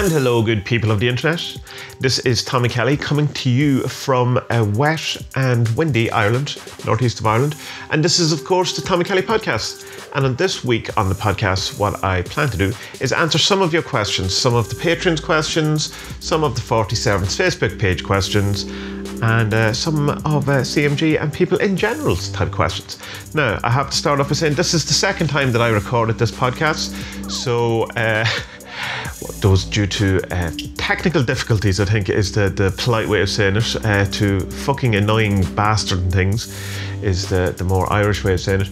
And hello, good people of the internet. This is Tommy Kelly coming to you from a wet and windy Ireland, northeast of Ireland. And this is, of course, the Tommy Kelly podcast. And on this week on the podcast, what I plan to do is answer some of your questions, some of the patrons' questions, some of the 47's Facebook page questions, and some of CMG and people in general's type questions. Now, I have to start off by saying this is the second time that I recorded this podcast, so those due to technical difficulties, I think is the polite way of saying it, to fucking annoying bastard and things is the more Irish way of saying it.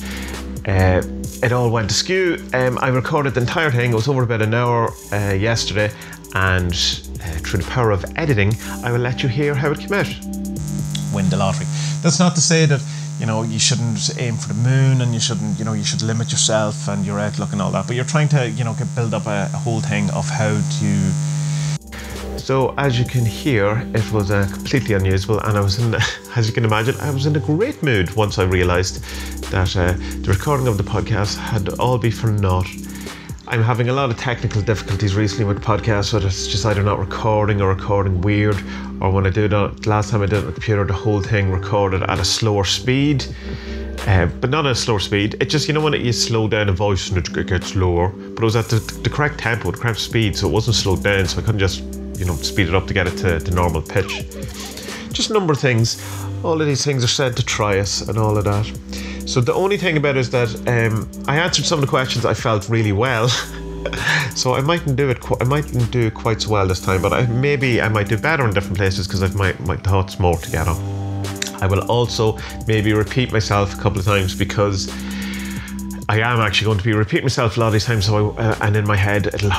It all went askew. I recorded the entire thing. It was over about an hour yesterday, and through the power of editing, I will let you hear how it came out. Win the lottery. That's not to say that, you know, you shouldn't aim for the moon and you shouldn't, you know, you should limit yourself and your outlook and all that, but you're trying to, you know, build up a whole thing of how to... So as you can hear, it was completely unusable, and I was in, as you can imagine, I was in a great mood once I realised that the recording of the podcast had all be for naught. I'm having a lot of technical difficulties recently with podcasts, so it's just either not recording or recording weird, or when I do it, last time I did it on the computer, the whole thing recorded at a slower speed, but not at a slower speed. It just, you know, when you slow down a voice and it gets lower, but it was at the correct tempo, the correct speed, so it wasn't slowed down, so I couldn't just, you know, speed it up to get it to the normal pitch. Just a number of things. All of these things are said to try us and all of that. So the only thing about it is that I answered some of the questions I felt really well. So I mightn't do it quite so well this time, but maybe I might do better in different places because I've my thoughts more together. I will also maybe repeat myself a couple of times because I am actually going to be repeating myself a lot of these times, so and in my head it'll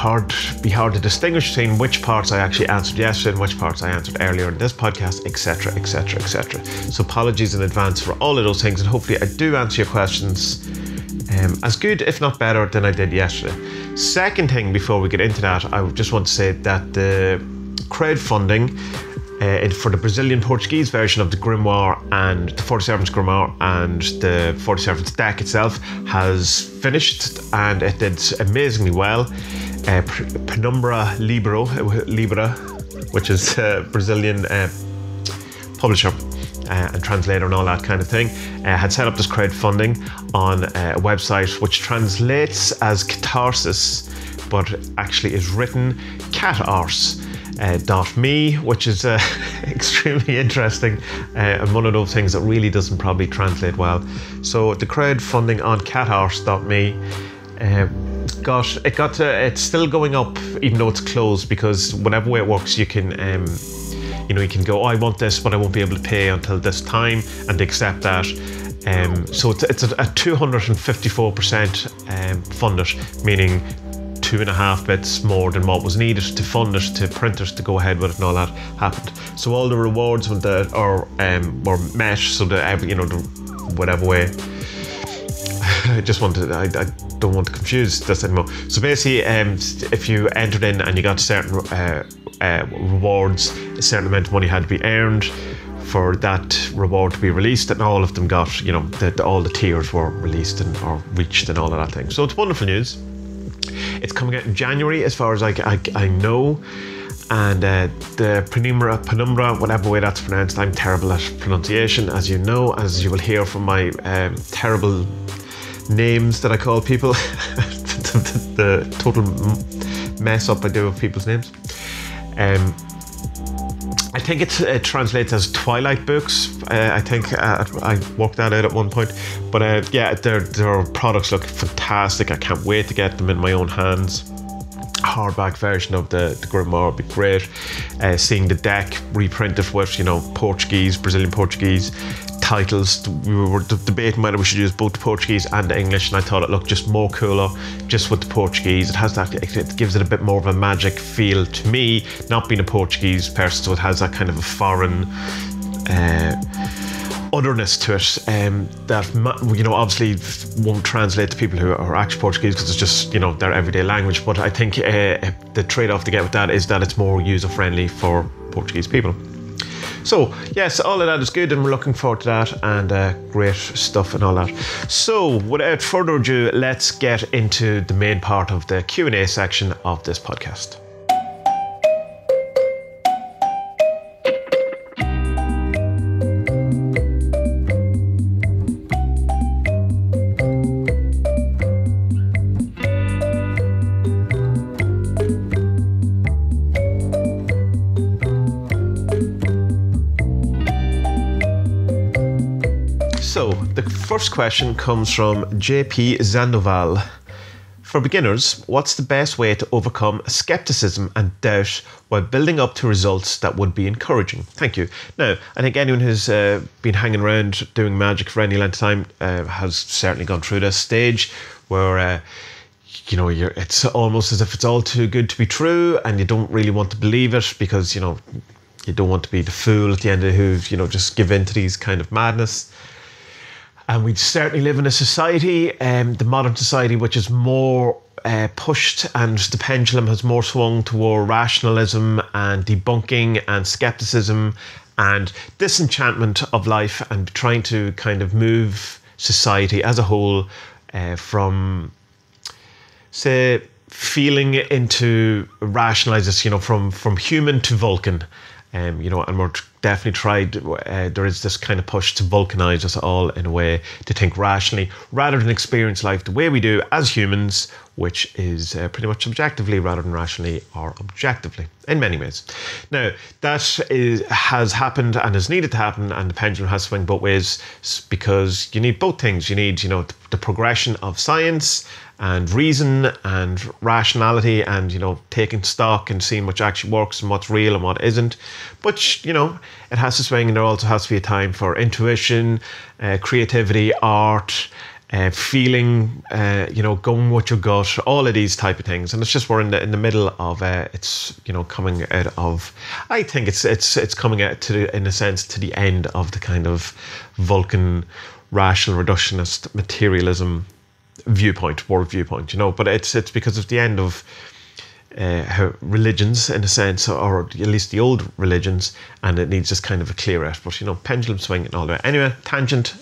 be hard to distinguish between which parts I actually answered yesterday and which parts I answered earlier in this podcast, etc, etc, etc. So apologies in advance for all of those things, and hopefully I do answer your questions as good, if not better, than I did yesterday. Second thing before we get into that, I just want to say that the crowdfunding for the Brazilian Portuguese version of the Grimoire and the 47's Grimoire and the 47's deck itself has finished, and it did amazingly well. Penumbra Libra, which is a Brazilian publisher and translator and all that kind of thing, had set up this crowdfunding on a website which translates as catharsis, but actually is written cat-arse.me, which is extremely interesting and one of those things that really doesn't probably translate well. So the crowdfunding on catarse.me it's still going up even though it's closed, because whatever way it works, you can you know, you can go, oh, I want this, but I won't be able to pay until this time, and they accept that. So it's a 254% funded, meaning 2.5 bits more than what was needed to fund it, to printers to go ahead with it, and all that happened. So all the rewards were met, so that, you know, whatever way. I don't want to confuse this anymore. So basically, if you entered in and you got certain rewards, a certain amount of money had to be earned for that reward to be released, and all of them got, you know, all the tiers were released or reached and all of that thing. So it's wonderful news. It's coming out in January, as far as I know, and the Penumbra, whatever way that's pronounced, I'm terrible at pronunciation, as you know, as you will hear from my terrible names that I call people, the total mess up I do of people's names. I think it translates as Twilight books. I think I worked that out at one point. But yeah, their products look fantastic. I can't wait to get them in my own hands. Hardback version of the Grimoire would be great. Seeing the deck reprinted with, you know, Brazilian Portuguese titles. We were debating whether we should use both the Portuguese and the English, and I thought it looked just more cooler just with the Portuguese. It has that, it gives it a bit more of a magic feel to me, not being a Portuguese person, so it has that kind of a foreign otherness to it, that, you know, obviously won't translate to people who are actually Portuguese because it's just, you know, their everyday language. But I think the trade-off to get with that is that it's more user-friendly for Portuguese people. So yes, all of that is good, and we're looking forward to that, and great stuff and all that. So without further ado, let's get into the main part of the Q&A section of this podcast. So, the first question comes from JP Zandoval. For beginners, what's the best way to overcome skepticism and doubt while building up to results that would be encouraging? Thank you. Now, I think anyone who's been hanging around doing magic for any length of time has certainly gone through this stage where it's almost as if it's all too good to be true, and you don't really want to believe it because you don't want to be the fool at the end of who just give in to these kind of madness. And we certainly live in a society, the modern society, which is more pushed, and the pendulum has more swung toward rationalism and debunking and skepticism and disenchantment of life, and trying to kind of move society as a whole from, say, feeling into rationalizes, from human to Vulcan. And we're definitely tried, there is this kind of push to vulcanize us all in a way, to think rationally rather than experience life the way we do as humans, which is pretty much subjectively rather than rationally or objectively in many ways. Now, that has happened and is needed to happen, and the pendulum has swung both ways, because you need both things. You need, the progression of science and reason and rationality and, taking stock and seeing what actually works and what's real and what isn't. But, it has to swing, and there also has to be a time for intuition, creativity, art, feeling, going with your gut, all of these type of things. And it's just we're in the middle of it's coming out of, I think it's coming out in a sense to the end of the kind of Vulcan rational reductionist materialism world viewpoint, but it's because of the end of how religions, in a sense, or at least the old religions, and it needs just kind of a clear out. But pendulum swing and all that. Anyway, tangent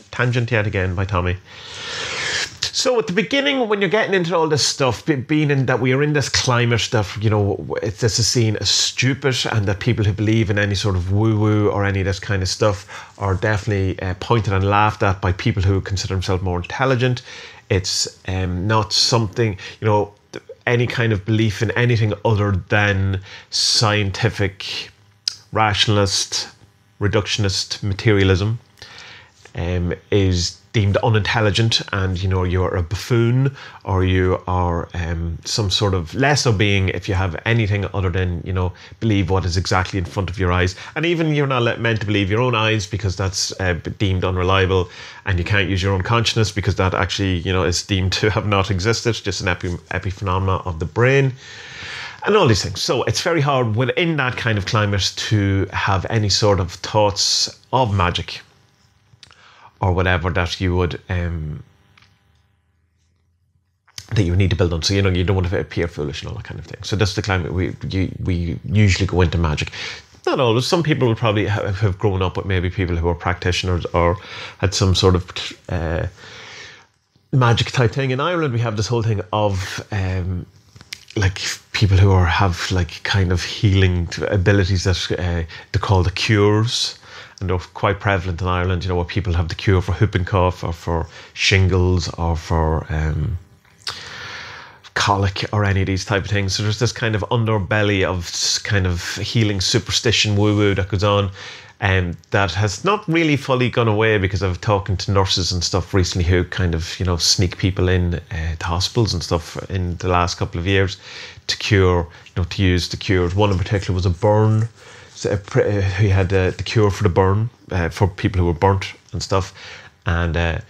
yet again by Tommy. So at the beginning, when you're getting into all this stuff, being in that we are in this climate that this is seen as stupid, and that people who believe in any sort of woo-woo or any of this kind of stuff are definitely pointed and laughed at by people who consider themselves more intelligent. It's not something, any kind of belief in anything other than scientific, rationalist, reductionist materialism is deemed unintelligent, and you're a buffoon, or you are some sort of lesser being if you have anything other than believe what is exactly in front of your eyes. And even you're not meant to believe your own eyes, because that's deemed unreliable, and you can't use your own consciousness because that actually is deemed to have not existed, just an epiphenomena of the brain and all these things. So it's very hard within that kind of climate to have any sort of thoughts of magic or whatever that you would that you need to build on. So you don't want to appear foolish and all that kind of thing. So that's the climate we usually go into magic. Not always. Some people will probably have grown up with maybe people who are practitioners or had some sort of magic type thing. In Ireland, we have this whole thing of like people who have like kind of healing abilities that they call the cures. And they're quite prevalent in Ireland, where people have the cure for whooping cough, or for shingles, or for colic, or any of these type of things. So there's this kind of underbelly of kind of healing superstition woo-woo that goes on, and that has not really fully gone away, because I've talking to nurses and stuff recently who kind of sneak people in to hospitals and stuff in the last couple of years to cure, to use the cures. One in particular was a burn. He had the cure for the burn, for people who were burnt and stuff, and the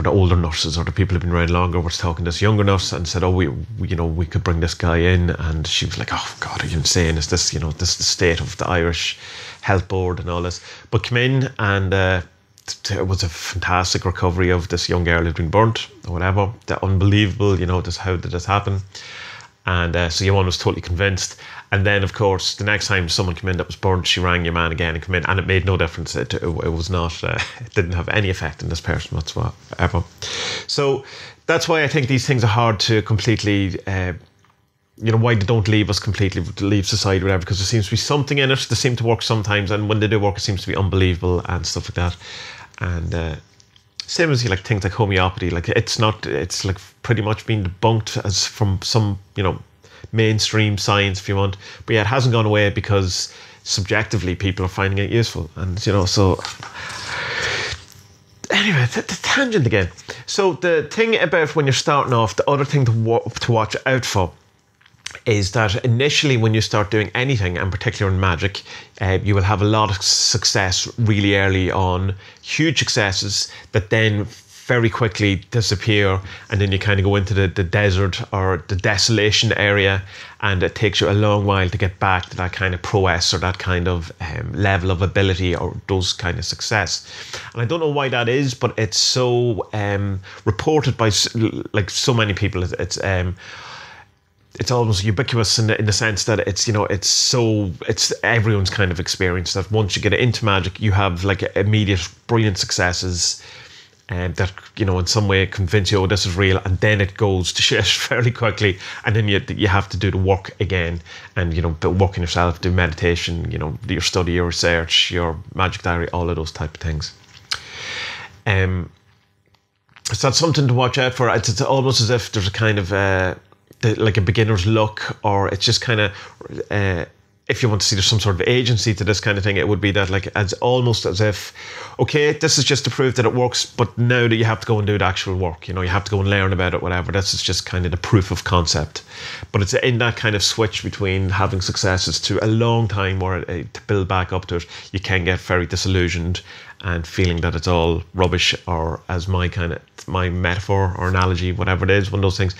older nurses or the people who've been around longer was talking to this younger nurse and said, we could bring this guy in, and she was like, oh God, are you insane? Is this this the state of the Irish Health Board and all this? But came in, and it was a fantastic recovery of this young girl who'd been burnt or whatever. Unbelievable, how did this happen? And so your one was totally convinced. And then, of course, the next time someone came in that was burnt, she rang your man again and came in, and it made no difference. It was not, it didn't have any effect on this person whatsoever. So that's why I think these things are hard to completely, why they don't leave us completely, leave society, whatever, because there seems to be something in it. They seem to work sometimes, and when they do work, it seems to be unbelievable and stuff like that. And same as things like homeopathy, it's like pretty much been debunked as from some, mainstream science, if you want, but yeah, it hasn't gone away because subjectively people are finding it useful, and so anyway, the tangent again. So the thing about when you're starting off, the other thing to watch out for is that initially when you start doing anything, and particularly in magic, you will have a lot of success really early on, huge successes that then very quickly disappear, and then you kind of go into the desert or the desolation area, and it takes you a long while to get back to that kind of prowess or that kind of level of ability or those kind of success. And I don't know why that is, but it's so reported by like so many people. It's almost ubiquitous in the sense that it's, you know, it's everyone's kind of experience that once you get into magic, you have like immediate brilliant successes. That, you know, in some way convince you, oh, this is real, and then it goes to shit fairly quickly, and then you have to do the work again, and, you know, work on yourself, do meditation, you know, do your study, your research, your magic diary, all of those type of things. So that's something to watch out for. It's almost as if there's a kind of like a beginner's luck, or it's just kind of if you want to see there's some sort of agency to this kind of thing, it would be that, like, as almost as if, okay, this is just to prove that it works, but now that you have to go and do the actual work, you know, you have to go and learn about it, whatever. This is just kind of the proof of concept. But it's in that kind of switch between having successes to a long time where to build back up to it, you can get very disillusioned and feeling that it's all rubbish, or as my metaphor or analogy, whatever it is, one of those things,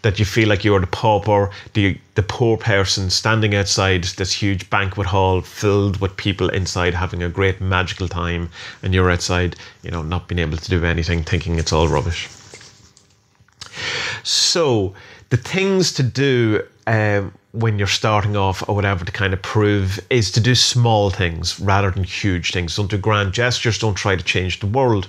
that you feel like you're the pauper, the poor person standing outside this huge banquet hall filled with people inside having a great magical time, and you're outside, you know, not being able to do anything, thinking it's all rubbish. So the things to do when you're starting off or whatever to kind of prove is to do small things rather than huge things. Don't do grand gestures, don't try to change the world.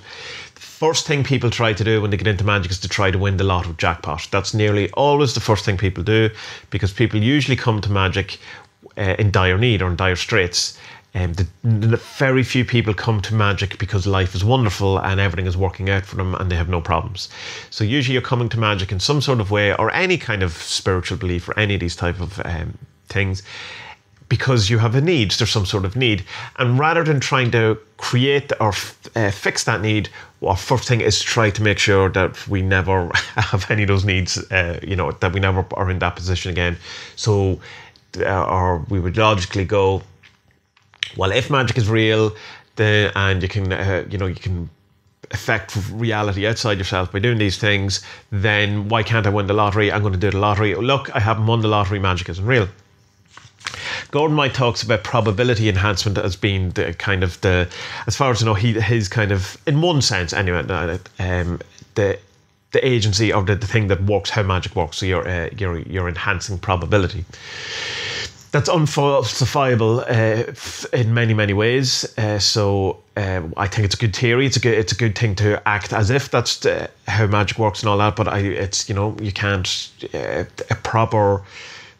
First thing people try to do when they get into magic is to try to win the lotto jackpot. That's nearly always the first thing people do, because people usually come to magic in dire need or in dire straits. The very few people come to magic because life is wonderful and everything is working out for them and they have no problems. So usually you're coming to magic in some sort of way, or any kind of spiritual belief, or any of these type of things, because you have a need. There's some sort of need, and rather than trying to create or fix that need, our first thing is to try to make sure that we never have any of those needs, you know, that we never are in that position again. So or we would logically go, well, if magic is real, then, and you can you know, you can affect reality outside yourself by doing these things, then why can't I win the lottery? I'm going to do the lottery. Look, I haven't won the lottery, magic isn't real. Gordon White talks about probability enhancement as being the kind of the, as far as I know, his kind of, in one sense anyway, the agency or the thing that works, how magic works. So you're enhancing probability. That's unfalsifiable in many ways. So I think it's a good theory. It's a good thing to act as if that's how magic works and all that. But it's, you know, you can't. A proper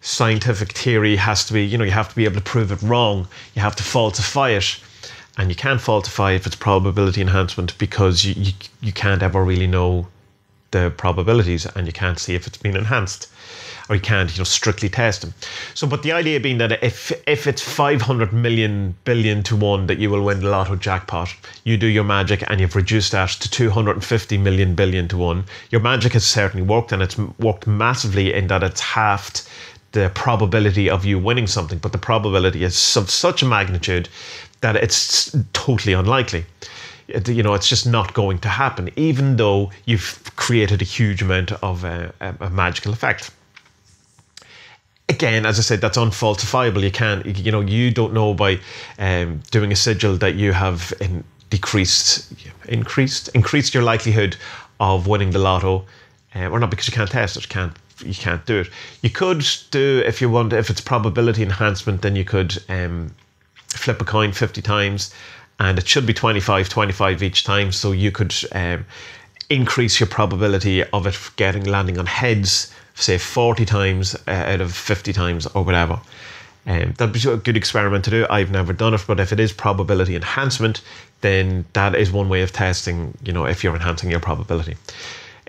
scientific theory has to be, you know, you have to be able to prove it wrong. You have to falsify it, and you can't falsify if it's probability enhancement, because you can't ever really know the probabilities, and you can't see if it's been enhanced, or you can't, you know, strictly test them. So, but the idea being that if it's 500 million billion to 1 that you will win the lotto jackpot, you do your magic and you've reduced that to 250 million billion to 1. Your magic has certainly worked, and it's worked massively in that it's halved the probability of you winning something, but the probability is of such a magnitude that it's totally unlikely. You know, it's just not going to happen, even though you've created a huge amount of a magical effect. Again, as I said, that's unfalsifiable. You can't, you know, you don't know by doing a sigil that you have increased your likelihood of winning the lotto, or not, because you can't test it. You can't do it. You could do, if you want, if it's probability enhancement, then you could flip a coin 50 times, and it should be 25 each time. So you could increase your probability of it landing on heads, say 40 times out of 50 times or whatever. That'd be a good experiment to do. I've never done it, but if it is probability enhancement, then that is one way of testing, you know, if you're enhancing your probability.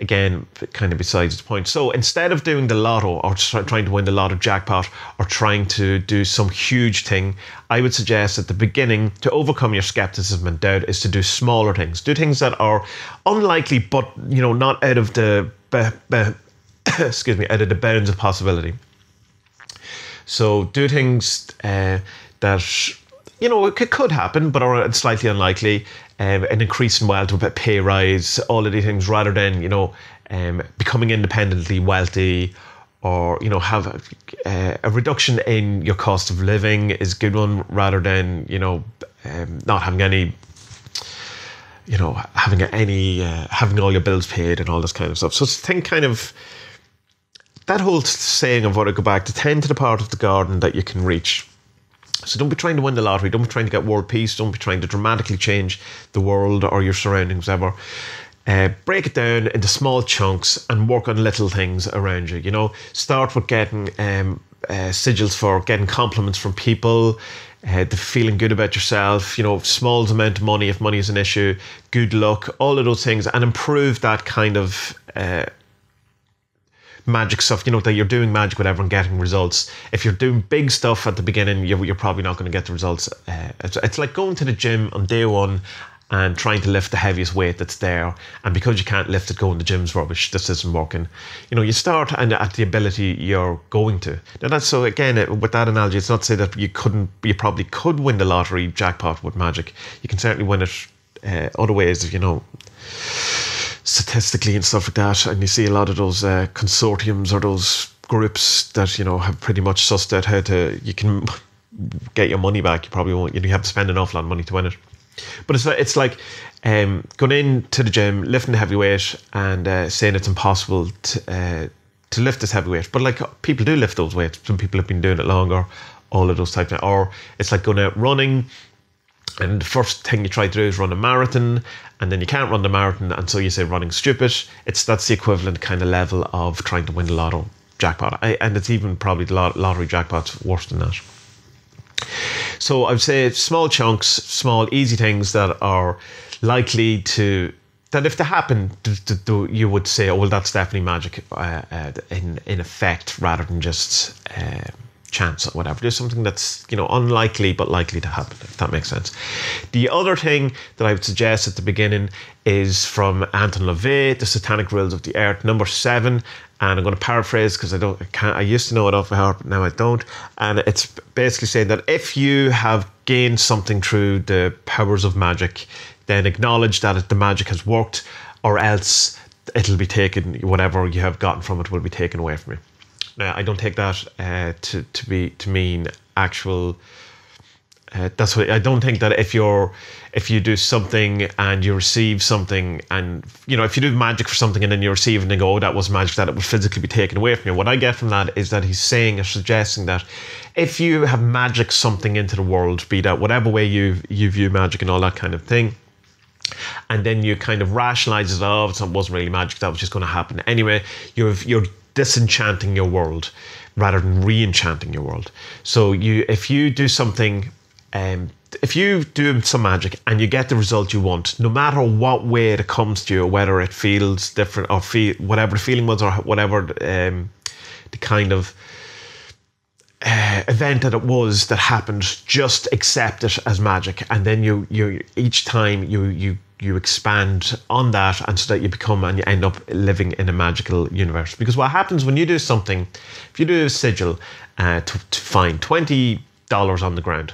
again, kind of besides the point. So instead of doing the lotto or trying to win the lotto jackpot or trying to do some huge thing, I would suggest at the beginning, to overcome your skepticism and doubt, is to do smaller things. Do things that are unlikely, but not out of the excuse me, out of the bounds of possibility. So do things that it could happen, but are slightly unlikely. An increase in wealth, a pay rise, all of these things, rather than becoming independently wealthy, or have a reduction in your cost of living is a good one, rather than not having any, having all your bills paid and all this kind of stuff. So think kind of that whole saying of what I go back to, tend to the part of the garden that you can reach. So don't be trying to win the lottery. Don't be trying to get world peace. Don't be trying to dramatically change the world or your surroundings ever. Break it down into small chunks and work on little things around you. Start with getting sigils for getting compliments from people, the feeling good about yourself, small amount of money if money is an issue, good luck, all of those things, and improve that kind of magic stuff, that you're doing magic, whatever, and getting results. If you're doing big stuff at the beginning, you're probably not going to get the results. It's like going to the gym on day one and trying to lift the heaviest weight that's there, and because you can't lift it, going the gym's rubbish, this isn't working. You start and at the ability you're going to. Now that's, so again, with that analogy, it's not to say that you probably could win the lottery jackpot with magic. You can certainly win it other ways, statistically and stuff like that, and you see a lot of those consortiums or those groups that have pretty much sussed out you can get your money back. You probably won't. You have to spend an awful lot of money to win it. But it's like going into the gym, lifting the heavy weight, and saying it's impossible to lift this heavy weight. But like, people do lift those weights. Some people have been doing it longer. All of those types of, or it's like going out running, and the first thing you try to do is run a marathon, and then you can't run the marathon, and so you say running's stupid. That's the equivalent kind of level of trying to win the lotto jackpot, and it's even probably the lottery jackpot's worse than that. So I would say small chunks, small easy things that are likely that if they happen, you would say, oh well, that's definitely magic in effect, rather than just chance or whatever. There's something that's unlikely but likely to happen, if that makes sense. The other thing that I would suggest at the beginning is from Anton LaVey, The Satanic Rules of the Earth, number 7, and I'm going to paraphrase because I used to know it off by heart, but now I don't. And it's basically saying that if you have gained something through the powers of magic, then acknowledge that the magic has worked, or else it'll be taken, whatever you have gotten from it will be taken away from you. Now, I don't take that to mean actual. That's what I don't think that if you do something and you receive something, and if you do magic for something and then you receive it and go, oh, that was magic, that it would physically be taken away from you. What I get from that is that he's saying or suggesting that if you have magic something into the world, be that whatever way you view magic and all that kind of thing, and then you kind of rationalize it, oh, it wasn't really magic, that was just going to happen anyway, you're disenchanting your world rather than re-enchanting your world. So if you do something, if you do some magic and you get the result you want, no matter what way it comes to you, whether it feels different or whatever the feeling was, or whatever the kind of event that it was that happened, just accept it as magic, and then you each time you expand on that, and so that you become and you end up living in a magical universe. Because what happens when you do something, if you do a sigil to find $20 on the ground,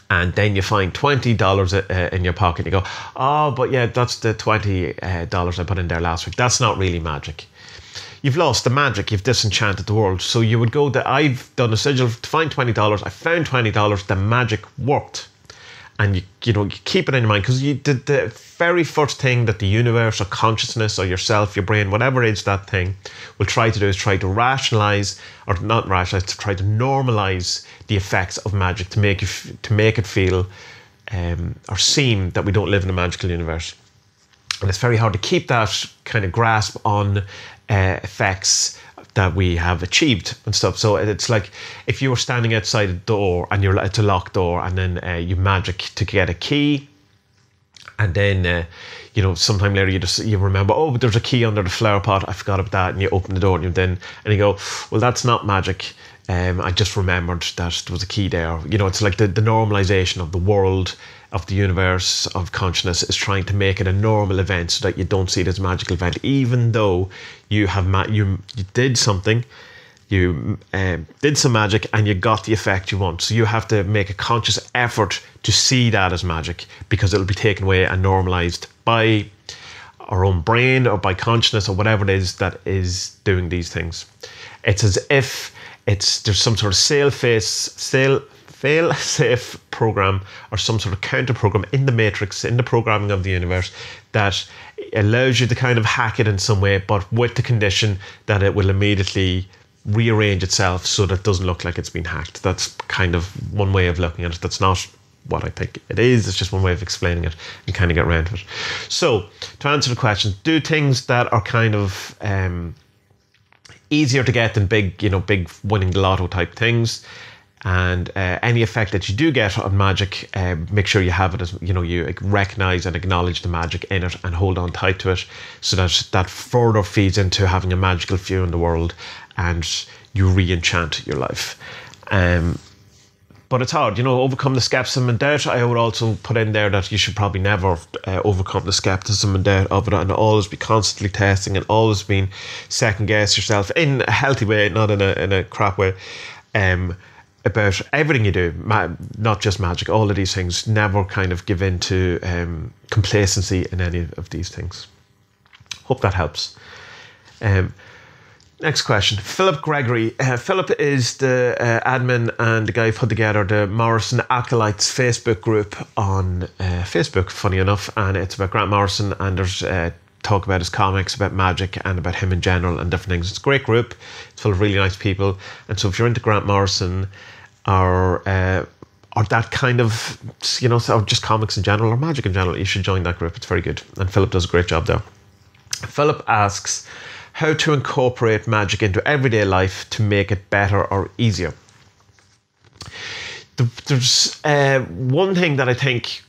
and then you find $20 in your pocket, you go, oh, but yeah, that's the $20 I put in there last week. That's not really magic. You've lost the magic. You've disenchanted the world. So you would go that I've done a sigil to find $20. I found $20. The magic worked. And you keep it in your mind, because you did the very first thing that the universe or consciousness or yourself, your brain, whatever it is that thing, will try to do is try to rationalize, or not rationalize, to try to normalize the effects of magic to make it feel or seem that we don't live in a magical universe. And it's very hard to keep that kind of grasp on effects that we have achieved and stuff. So it's like if you were standing outside a door and it's a locked door, and then you magic to get a key, and then sometime later you remember, oh, but there's a key under the flower pot, I forgot about that, and you open the door and you go, well, that's not magic. I just remembered that there was a key there. It's like the normalization of the world, of the universe, of consciousness is trying to make it a normal event so that you don't see it as a magical event, even though you did something, you did some magic and you got the effect you want. So you have to make a conscious effort to see that as magic, because it'll be taken away and normalized by our own brain or by consciousness or whatever it is that is doing these things. It's as if there's some sort of fail-safe program or some sort of counter program in the matrix, in the programming of the universe, that allows you to kind of hack it in some way, but with the condition that it will immediately rearrange itself so that it doesn't look like it's been hacked. That's kind of one way of looking at it. That's not what I think it is. It's just one way of explaining it and kind of get around to it. So to answer the question, do things that are kind of easier to get than big winning the lotto type things, and any effect that you do get on magic, make sure you have it as, you recognize and acknowledge the magic in it and hold on tight to it, so that further feeds into having a magical view in the world and you re-enchant your life. But it's hard, overcome the skepticism and doubt. I would also put in there that you should probably never overcome the skepticism and doubt of it, and always be constantly testing and always being second guess yourself in a healthy way, not in a crap way, about everything you do, not just magic, all of these things. Never kind of give in to complacency in any of these things. Hope that helps. Next question, Philip Gregory. Philip is the admin and the guy who put together the Morrison Acolytes Facebook group on Facebook, funny enough, and it's about Grant Morrison, and there's talk about his comics, about magic, and about him in general and different things. It's a great group. It's full of really nice people, and so if you're into Grant Morrison or that kind of, or just comics in general or magic in general, you should join that group. It's very good, and Philip does a great job there. Philip asks, how to incorporate magic into everyday life to make it better or easier. There's one thing that I think,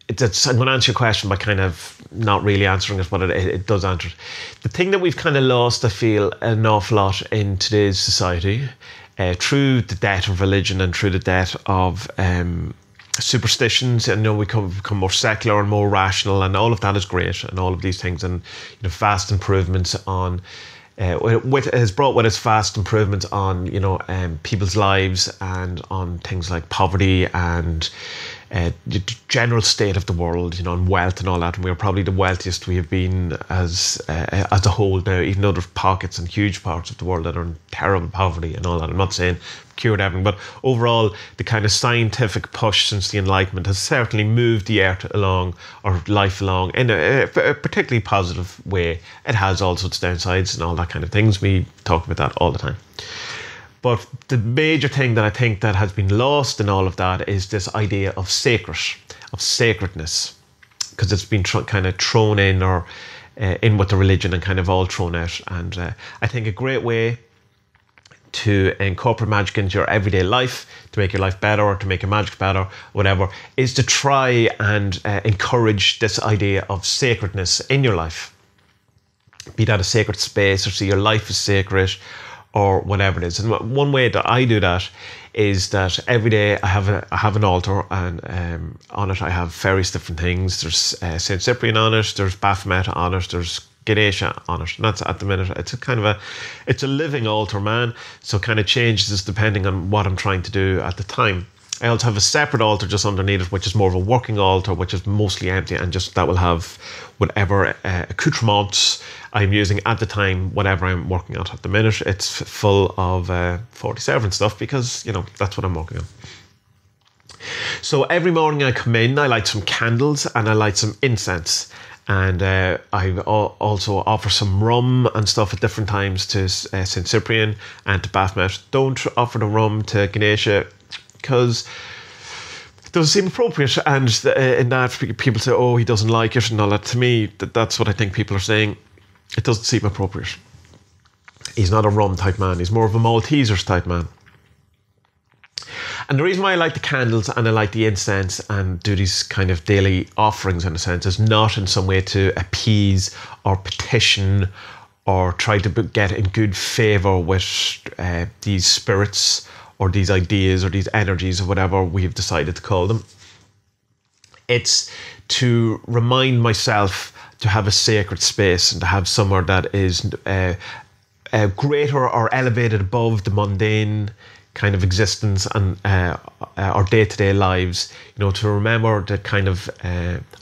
I'm going to answer your question by kind of not really answering it, but it does answer it. The thing that we've kind of lost, I feel, an awful lot in today's society, through the death of religion and through the death of superstitions, and we become more secular and more rational, and all of that is great, and all of these things, and vast improvements on it has brought with us vast improvements on people's lives, and on things like poverty and the general state of the world, and wealth and all that. And we're probably the wealthiest we have been as a whole now, even though there's pockets and huge parts of the world that are in terrible poverty and all that. I'm not saying cured everything, but overall the kind of scientific push since the Enlightenment has certainly moved the earth along, or life along, in a particularly positive way. It has also its downsides and all that kind of things. We talk about that all the time. But the major thing that I think that has been lost in all of that is this idea of sacredness, because it's been kind of thrown in, or in with the religion, and kind of all thrown out. And I think a great way to incorporate magic into your everyday life, to make your life better, or to make your magic better, whatever, is to try and encourage this idea of sacredness in your life. Be that a sacred space, or see your life as sacred, or whatever it is. And one way that I do that is that every day I have an altar, and on it I have various different things. There's Saint Cyprian on it, there's Baphomet on it, there's Ganesha on it, and that's at the minute. It's a living altar, man. So it kind of changes depending on what I'm trying to do at the time. I also have a separate altar just underneath it, which is more of a working altar, which is mostly empty, and just that will have whatever accoutrements I'm using at the time, whatever I'm working on at the minute. It's full of 47 stuff, because that's what I'm working on. So every morning I come in, I light some candles and I light some incense, and I also offer some rum and stuff at different times to Saint Cyprian and to Baphomet. Don't offer the rum to Ganesha, because it doesn't seem appropriate, and in that people say, oh, he doesn't like it and all that. To me, that's what I think people are saying. It doesn't seem appropriate. He's not a rum type man, he's more of a Maltesers type man. And the reason why I like the candles and I like the incense and do these kind of daily offerings in a sense is not in some way to appease or petition or try to get in good favour with these spirits or these ideas or these energies or whatever we've decided to call them. It's to remind myself to have a sacred space and to have somewhere that is greater or elevated above the mundane kind of existence and our day-to-day lives, you know, to remember the kind of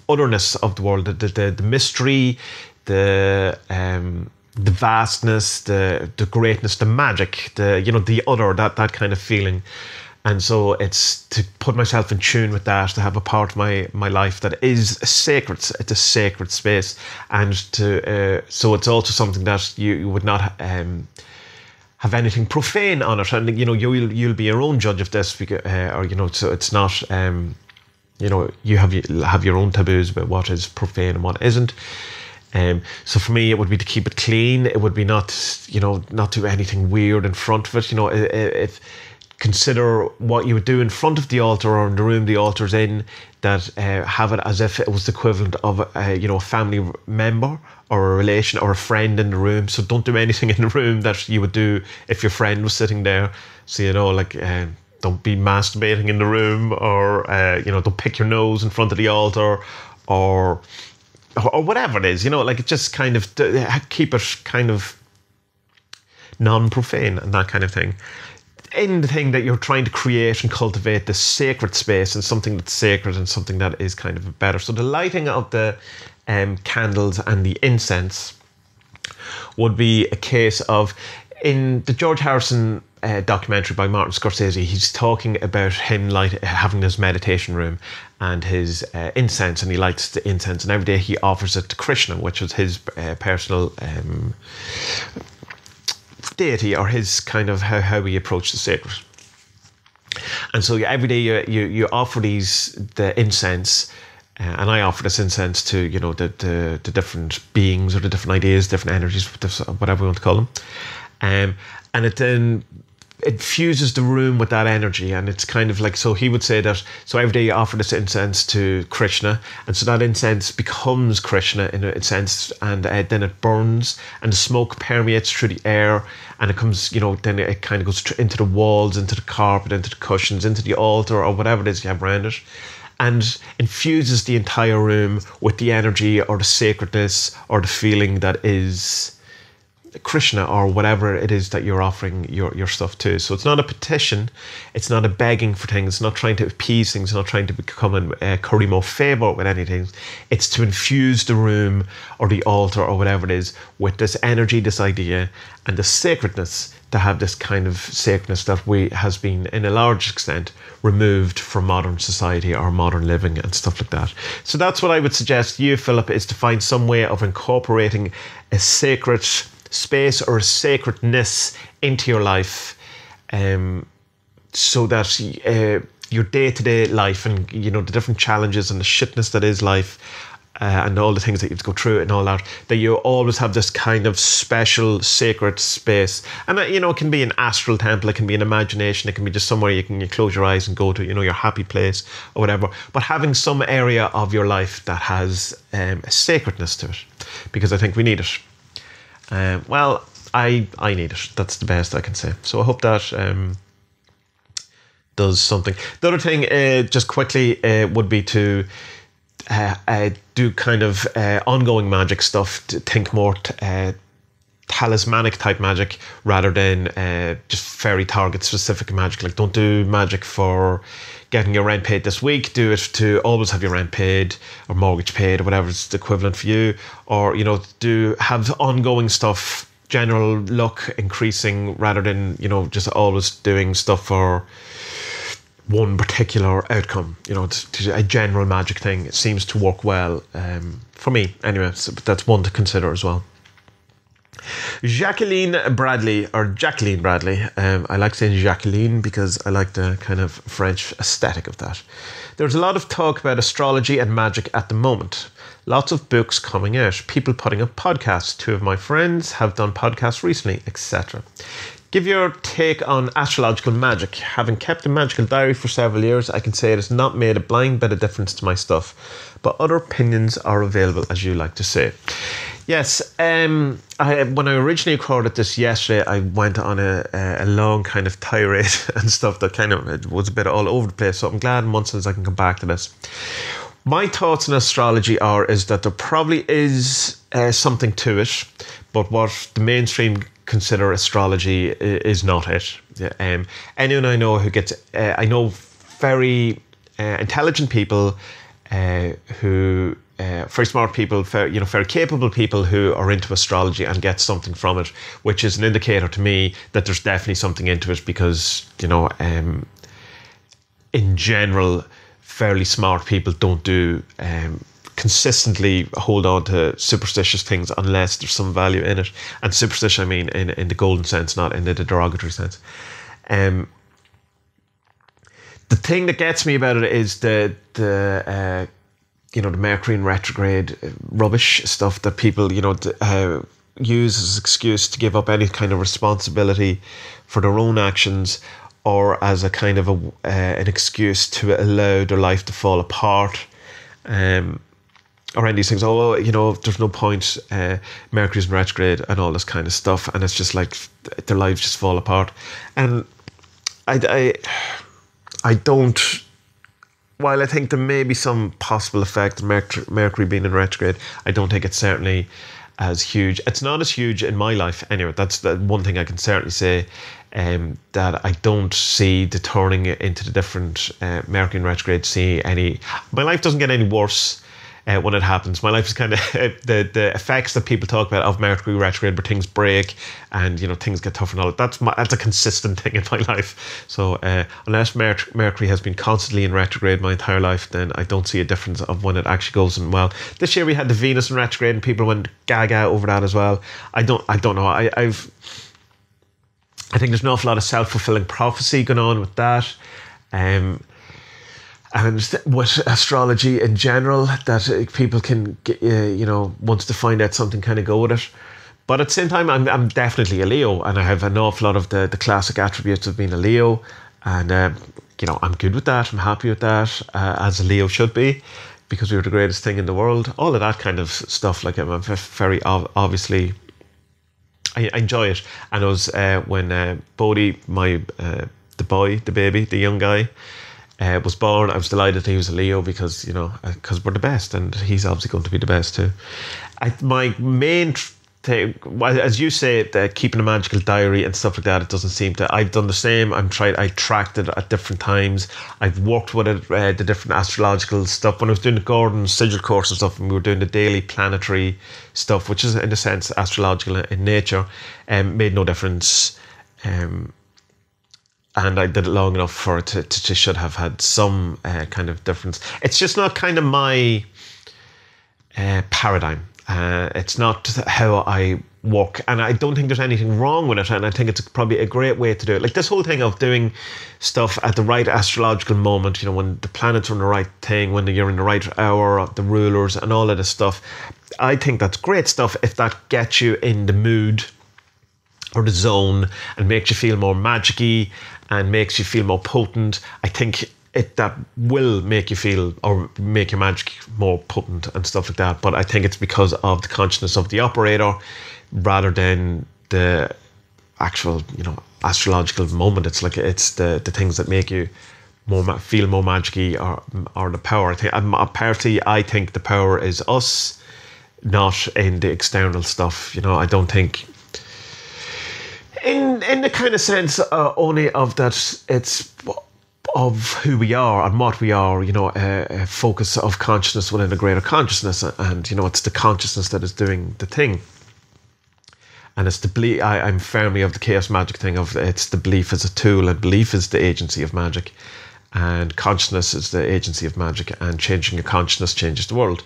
otherness of the world, the mystery, the vastness, the greatness, the magic, the other, that kind of feeling. And so it's to put myself in tune with that, to have a part of my life that is sacred. It's a sacred space, and so it's also something that you would not have anything profane on it. And you'll be your own judge of this, because, so it's not. You have your own taboos about what is profane and what isn't. So for me, it would be to keep it clean. It would be not do anything weird in front of it. If consider what you would do in front of the altar or in the room the altar's in, that have it as if it was the equivalent of a family member or a relation or a friend in the room. So don't do anything in the room that you would do if your friend was sitting there. So don't be masturbating in the room, or don't pick your nose in front of the altar, or whatever it is. It just kind of keep it kind of non-profane and that kind of thing. In the thing that you're trying to create and cultivate this sacred space and something that's sacred and something that is kind of better. So the lighting of the candles and the incense would be a case of, in the George Harrison documentary by Martin Scorsese, he's talking about him having this meditation room and his incense, and he lights the incense, and every day he offers it to Krishna, which was his personal deity, or his kind of how he approached the sacred. And so every day you offer the incense, and I offer this incense to the different beings or the different ideas, different energies, whatever we want to call them, and it then fuses the room with that energy. And it's kind of like, so he would say that, so every day you offer this incense to Krishna, and so that incense becomes Krishna in a sense, and then it burns and the smoke permeates through the air, and it comes, then it kind of goes into the walls, into the carpet, into the cushions, into the altar, or whatever it is you have around it, and infuses the entire room with the energy or the sacredness or the feeling that is Krishna, or whatever it is that you're offering your stuff to. So it's not a petition, it's not a begging for things, it's not trying to appease things, it's not trying to become a curry more favour with anything. It's to infuse the room or the altar or whatever it is with this energy, this idea, and the sacredness, to have this kind of sacredness that has been, in a large extent, removed from modern society or modern living and stuff like that. So that's what I would suggest you, Philip, is to find some way of incorporating a sacred space or a sacredness into your life, so that your day-to-day life and the different challenges and the shitness that is life, and all the things that you have to go through and all that you always have this kind of special sacred space. And it can be an astral temple, it can be an imagination, it can be just somewhere you close your eyes and go to, your happy place or whatever, but having some area of your life that has a sacredness to it, because I think we need it. I need it. That's the best I can say. So I hope that does something. The other thing, just quickly, would be to do kind of ongoing magic stuff, to think more talismanic type magic rather than just very target specific magic. Like, don't do magic for getting your rent paid this week. Do it to always have your rent paid or mortgage paid or whatever is the equivalent for you. Or do have ongoing stuff, general luck increasing, rather than just always doing stuff for one particular outcome. A general magic thing. It seems to work well for me anyway. So that's one to consider as well. Jacqueline Bradley. I like saying Jacqueline because I like the kind of French aesthetic of that. There's a lot of talk about astrology and magic at the moment. Lots of books coming out, people putting up podcasts. 2 of my friends have done podcasts recently, etc. Give your take on astrological magic. Having kept a magical diary for several years, I can say it has not made a blind bit of difference to my stuff, but other opinions are available, as you like to say. Yes, when I originally recorded this yesterday, I went on a long kind of tirade and stuff that kind of it was a bit all over the place. So I'm glad in one sense I can come back to this. My thoughts on astrology is that there probably is something to it, but what the mainstream consider astrology is not it. Anyone I know who gets, I know very intelligent people who. Very smart people, very capable people who are into astrology and get something from it, which is an indicator to me that there's definitely something into it because, in general, fairly smart people don't do consistently hold on to superstitious things unless there's some value in it. And superstition, I mean, in the golden sense, not in the derogatory sense. The thing that gets me about it is the Mercury in retrograde rubbish stuff that people, use as an excuse to give up any kind of responsibility for their own actions, or as a kind of an excuse to allow their life to fall apart, or any of these things. There's no point. Mercury's in retrograde and all this kind of stuff, and it's just like their lives just fall apart. And I don't. While I think there may be some possible effect of Mercury being in retrograde, I don't think it's certainly as huge. It's not as huge in my life anyway. That's the one thing I can certainly say, that I don't see the turning into the different Mercury in retrograde. My life doesn't get any worse when it happens. My life is kind of the effects that people talk about of Mercury retrograde, where things break and things get tougher and all that. That's a consistent thing in my life. So unless Mercury has been constantly in retrograde my entire life, then I don't see a difference of when it actually goes. And well, this year we had the Venus in retrograde, and people went gaga over that as well. I don't know. I think there's an awful lot of self-fulfilling prophecy going on with that. And with astrology in general, that people can get, once they find out something, kind of go with it. But at the same time, I'm definitely a Leo, and I have an awful lot of the classic attributes of being a Leo. And, I'm good with that. I'm happy with that, as a Leo should be, because we are the greatest thing in the world. All of that kind of stuff. Like, I'm very obviously, I enjoy it. And it was when Bodhi, the boy, the baby, the young guy, was born, I was delighted that he was a Leo because we're the best, and he's obviously going to be the best too. My main thing, as you say, keeping a magical diary and stuff like that, it doesn't seem to. I've done the same. I tracked it at different times. I've worked with it, the different astrological stuff. When I was doing the Gordon Sigil course and stuff, and we were doing the daily planetary stuff, which is in a sense astrological in nature, made no difference. And I did it long enough for it to should have had some kind of difference. It's just not kind of my paradigm. It's not how I work. And I don't think there's anything wrong with it. And I think it's probably a great way to do it. Like this whole thing of doing stuff at the right astrological moment, when the planets are in the right thing, when you're in the right hour, the rulers and all of this stuff. I think that's great stuff if that gets you in the mood or the zone and makes you feel more magic-y and makes you feel more potent. I think that will make you feel, or make your magic more potent and stuff like that. But I think it's because of the consciousness of the operator rather than the actual, astrological moment. It's like it's the things that make you feel more magic-y or the power. I think the power is us, not in the external stuff. I don't think. In the kind of sense only of that it's of who we are and what we are, a focus of consciousness within a greater consciousness, and it's the consciousness that is doing the thing. And it's the belief. I'm firmly of the chaos magic thing of it's the belief as a tool, and belief is the agency of magic, and consciousness is the agency of magic, and changing your consciousness changes the world.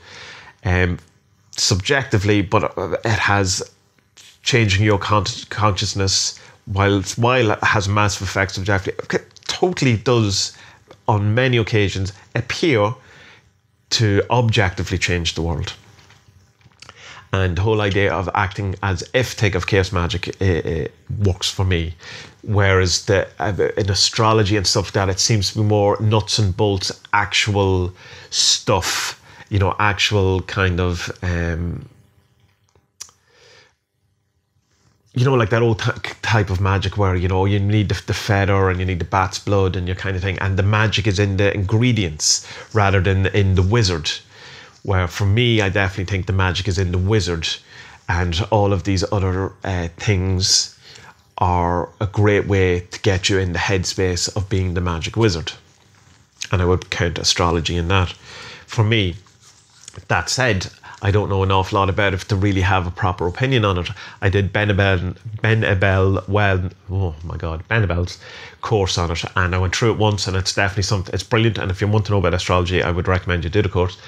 Subjectively, but it has. Changing your consciousness, while it has massive effects objectively, it totally does on many occasions appear to objectively change the world. And the whole idea of acting as if think of chaos magic works for me. Whereas in astrology and stuff like that, it seems to be more nuts and bolts, actual stuff, actual kind of, like that old type of magic where, you need the feather and you need the bat's blood and your kind of thing. And the magic is in the ingredients rather than in the wizard. Where for me, I definitely think the magic is in the wizard, and all of these other things are a great way to get you in the headspace of being the magic wizard. And I would count astrology in that. For me, that said, I don't know an awful lot about it to really have a proper opinion on it. I did Ben Abel's course on it, and I went through it once, and it's definitely something, it's brilliant. And if you want to know about astrology, I would recommend you do the course.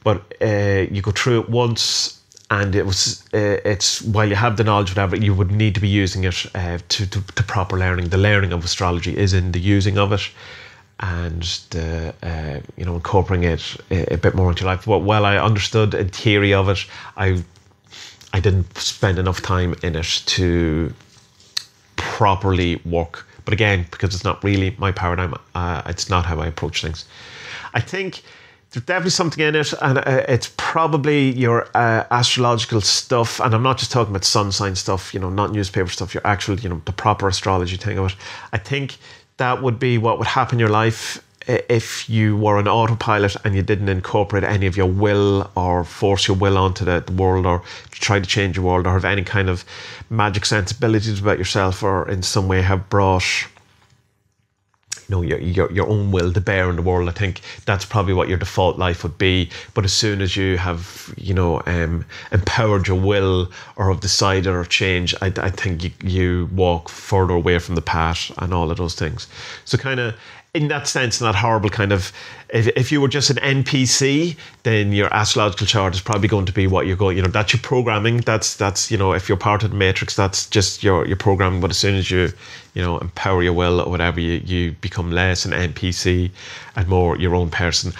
But you go through it once, and it's while you have the knowledge, whatever, you would need to be using it to proper learning. The learning of astrology is in the using of it, and the incorporating it a bit more into your life. But while I understood in theory of it, I didn't spend enough time in it to properly work. But again, because it's not really my paradigm, it's not how I approach things. I think there's definitely something in it, and it's probably your astrological stuff. And I'm not just talking about sun sign stuff, not newspaper stuff, your actual, the proper astrology thing of it. I think that would be what would happen in your life if you were an autopilot and you didn't incorporate any of your will or force your will onto the world, or try to change your world, or have any kind of magic sensibilities about yourself, or in some way have brought your own will to bear in the world. I think that's probably what your default life would be. But as soon as you have, empowered your will, or have decided or changed, I think you walk further away from the path and all of those things. So kind of, in that sense, in that horrible kind of, if you were just an NPC, then your astrological chart is probably going to be what you're going, that's your programming. That's if you're part of the matrix, that's just your programming. But as soon as you, empower your will or whatever, you become less an NPC and more your own person.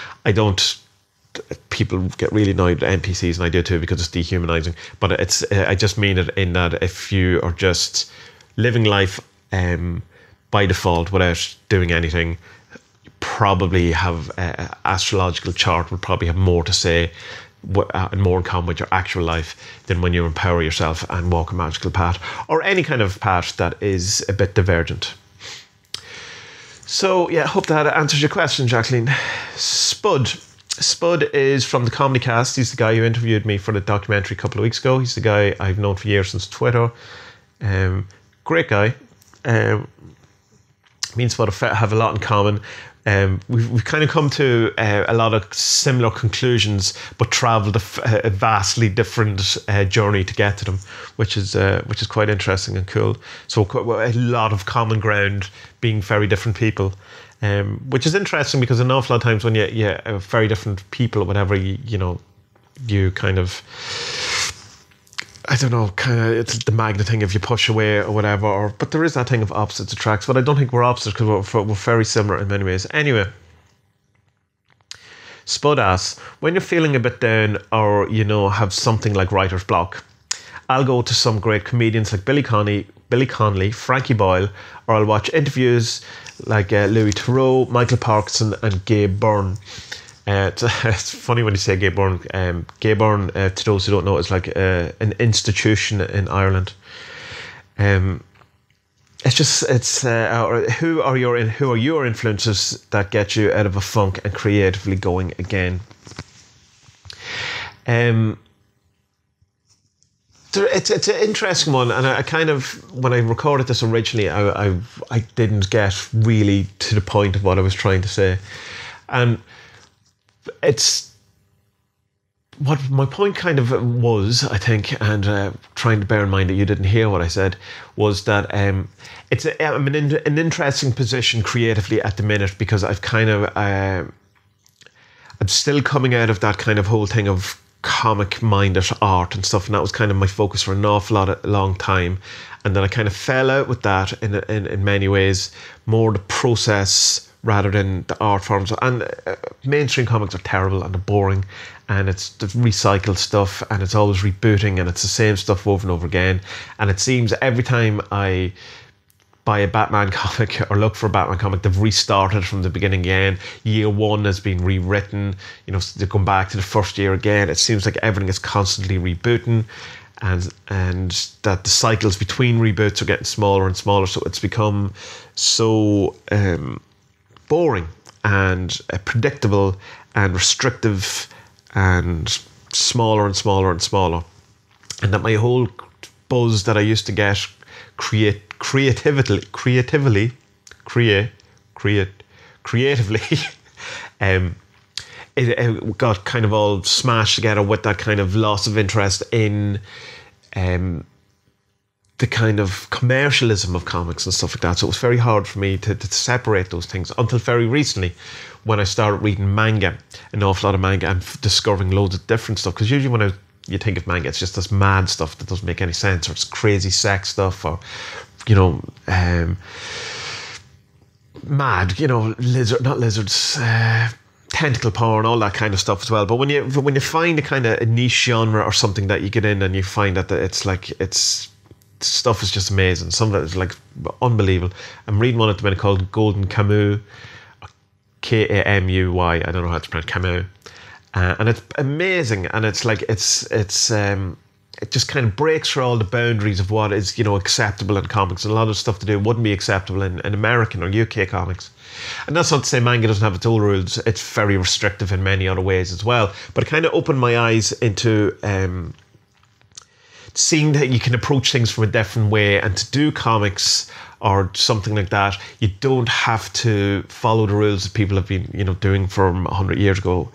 People get really annoyed at NPCs, and I do too, because it's dehumanizing. But I just mean it in that if you are just living life by default without doing anything, you probably have astrological chart would probably have more to say and more in common with your actual life than when you empower yourself and walk a magical path, or any kind of path that is a bit divergent. So yeah, I hope that answers your question, Jacqueline. Spud is from the Comedy Cast. He's the guy who interviewed me for the documentary a couple of weeks ago. He's the guy I've known for years since Twitter. Great guy. Me and Spud have a lot in common. We've kind of come to a lot of similar conclusions, but travelled a vastly different journey to get to them, which is quite interesting and cool. So a lot of common ground, being very different people, which is interesting, because an awful lot of times when you are very different people or whatever, you kind of, I don't know, kind of, it's the magnet thing if you push away or whatever. But there is that thing of opposites attracts. But I don't think we're opposites, because we're very similar in many ways. Anyway, Spud asks, when you're feeling a bit down, or have something like writer's block, I'll go to some great comedians like Billy Connolly, Frankie Boyle, or I'll watch interviews like Louis Theroux, Michael Parkinson, and Gabe Byrne. It's funny when you say Gabe Byrne. Gabe Byrne, to those who don't know, is like an institution in Ireland. Who are your influences that get you out of a funk and creatively going again? It's an interesting one, and I kind of, when I recorded this originally, I didn't get really to the point of what I was trying to say, and it's what my point kind of was, I think, and trying to bear in mind that you didn't hear what I said, was that I'm in an interesting position creatively at the minute, because I've kind of I'm still coming out of that kind of whole thing of comic-minded art and stuff, and that was kind of my focus for an awful long time, and then I kind of fell out with that in many ways. More the process rather than the art forms. And mainstream comics are terrible and they're boring, and it's the recycled stuff, and it's always rebooting, and it's the same stuff over and over again. And it seems every time I buy a Batman comic or look for a Batman comic, they've restarted from the beginning again. Year one has been rewritten, you know, they're going back to the first year again. It seems like everything is constantly rebooting, and that the cycles between reboots are getting smaller and smaller, so it's become so boring and predictable and restrictive and smaller and smaller and smaller, and that my whole buzz that I used to get creatively it got kind of all smashed together with that kind of loss of interest in the kind of commercialism of comics and stuff like that. So it was very hard for me to separate those things until very recently, when I started reading manga, an awful lot of manga, and discovering loads of different stuff. Because usually when you think of manga, it's just this mad stuff that doesn't make any sense, or it's crazy sex stuff, or, you know, mad, you know, tentacle porn, all that kind of stuff as well. But when you find a kind of a niche genre or something that you get in, and you find that it's stuff is just amazing. Some of it is like unbelievable. I'm reading one at the minute called Golden Kamuy, Kamuy. I don't know how to pronounce Camus, and it's amazing. And it's like it just kind of breaks through all the boundaries of what is, you know, acceptable in comics. And a lot of stuff to do wouldn't be acceptable in American or UK comics. And that's not to say manga doesn't have its own rules. It's very restrictive in many other ways as well. But it kind of opened my eyes into seeing that you can approach things from a different way, and to do comics or something like that, you don't have to follow the rules that people have been, you know, doing from 100 years ago,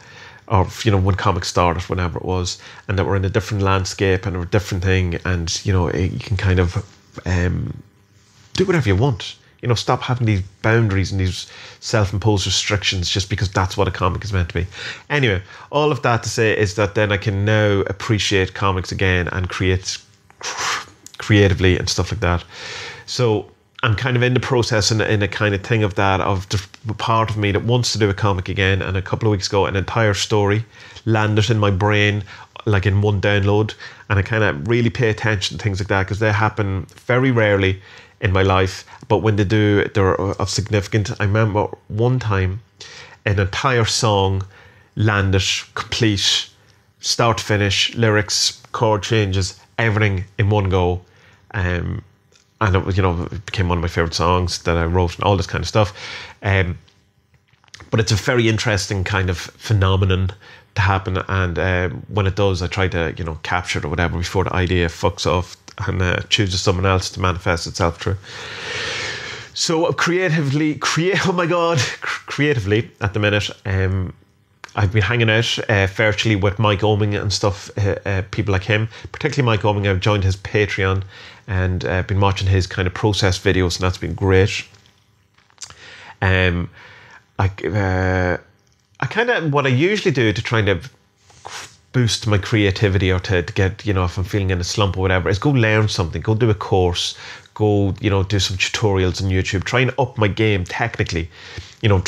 or, you know, when comics started, whenever it was, and that we're in a different landscape and a different thing, and, you know, you can kind of do whatever you want. You know, stop having these boundaries and these self-imposed restrictions just because that's what a comic is meant to be. Anyway, all of that to say is that then I can now appreciate comics again and create creatively and stuff like that. So I'm kind of in the process in a kind of thing of that, of the part of me that wants to do a comic again. And a couple of weeks ago, an entire story landed in my brain, like in one download. And I kind of really pay attention to things like that, because they happen very rarely in my life, but when they do, they're of significance. I remember one time an entire song landed complete, start to finish, lyrics, chord changes, everything in one go, and it was, you know, it became one of my favorite songs that I wrote and all this kind of stuff. But it's a very interesting kind of phenomenon to happen, and when it does, I try to, you know, capture it or whatever before the idea fucks off and chooses someone else to manifest itself through. So creatively at the minute, I've been hanging out virtually with Mike Oeming and stuff, people like him, particularly Mike Oeming. I've joined his Patreon and been watching his kind of process videos, and that's been great. I kind of, what I usually do to try and boost my creativity, or to get, you know, if I'm feeling in a slump or whatever, is go learn something, go do a course, go, you know, do some tutorials on YouTube, try and up my game technically, you know,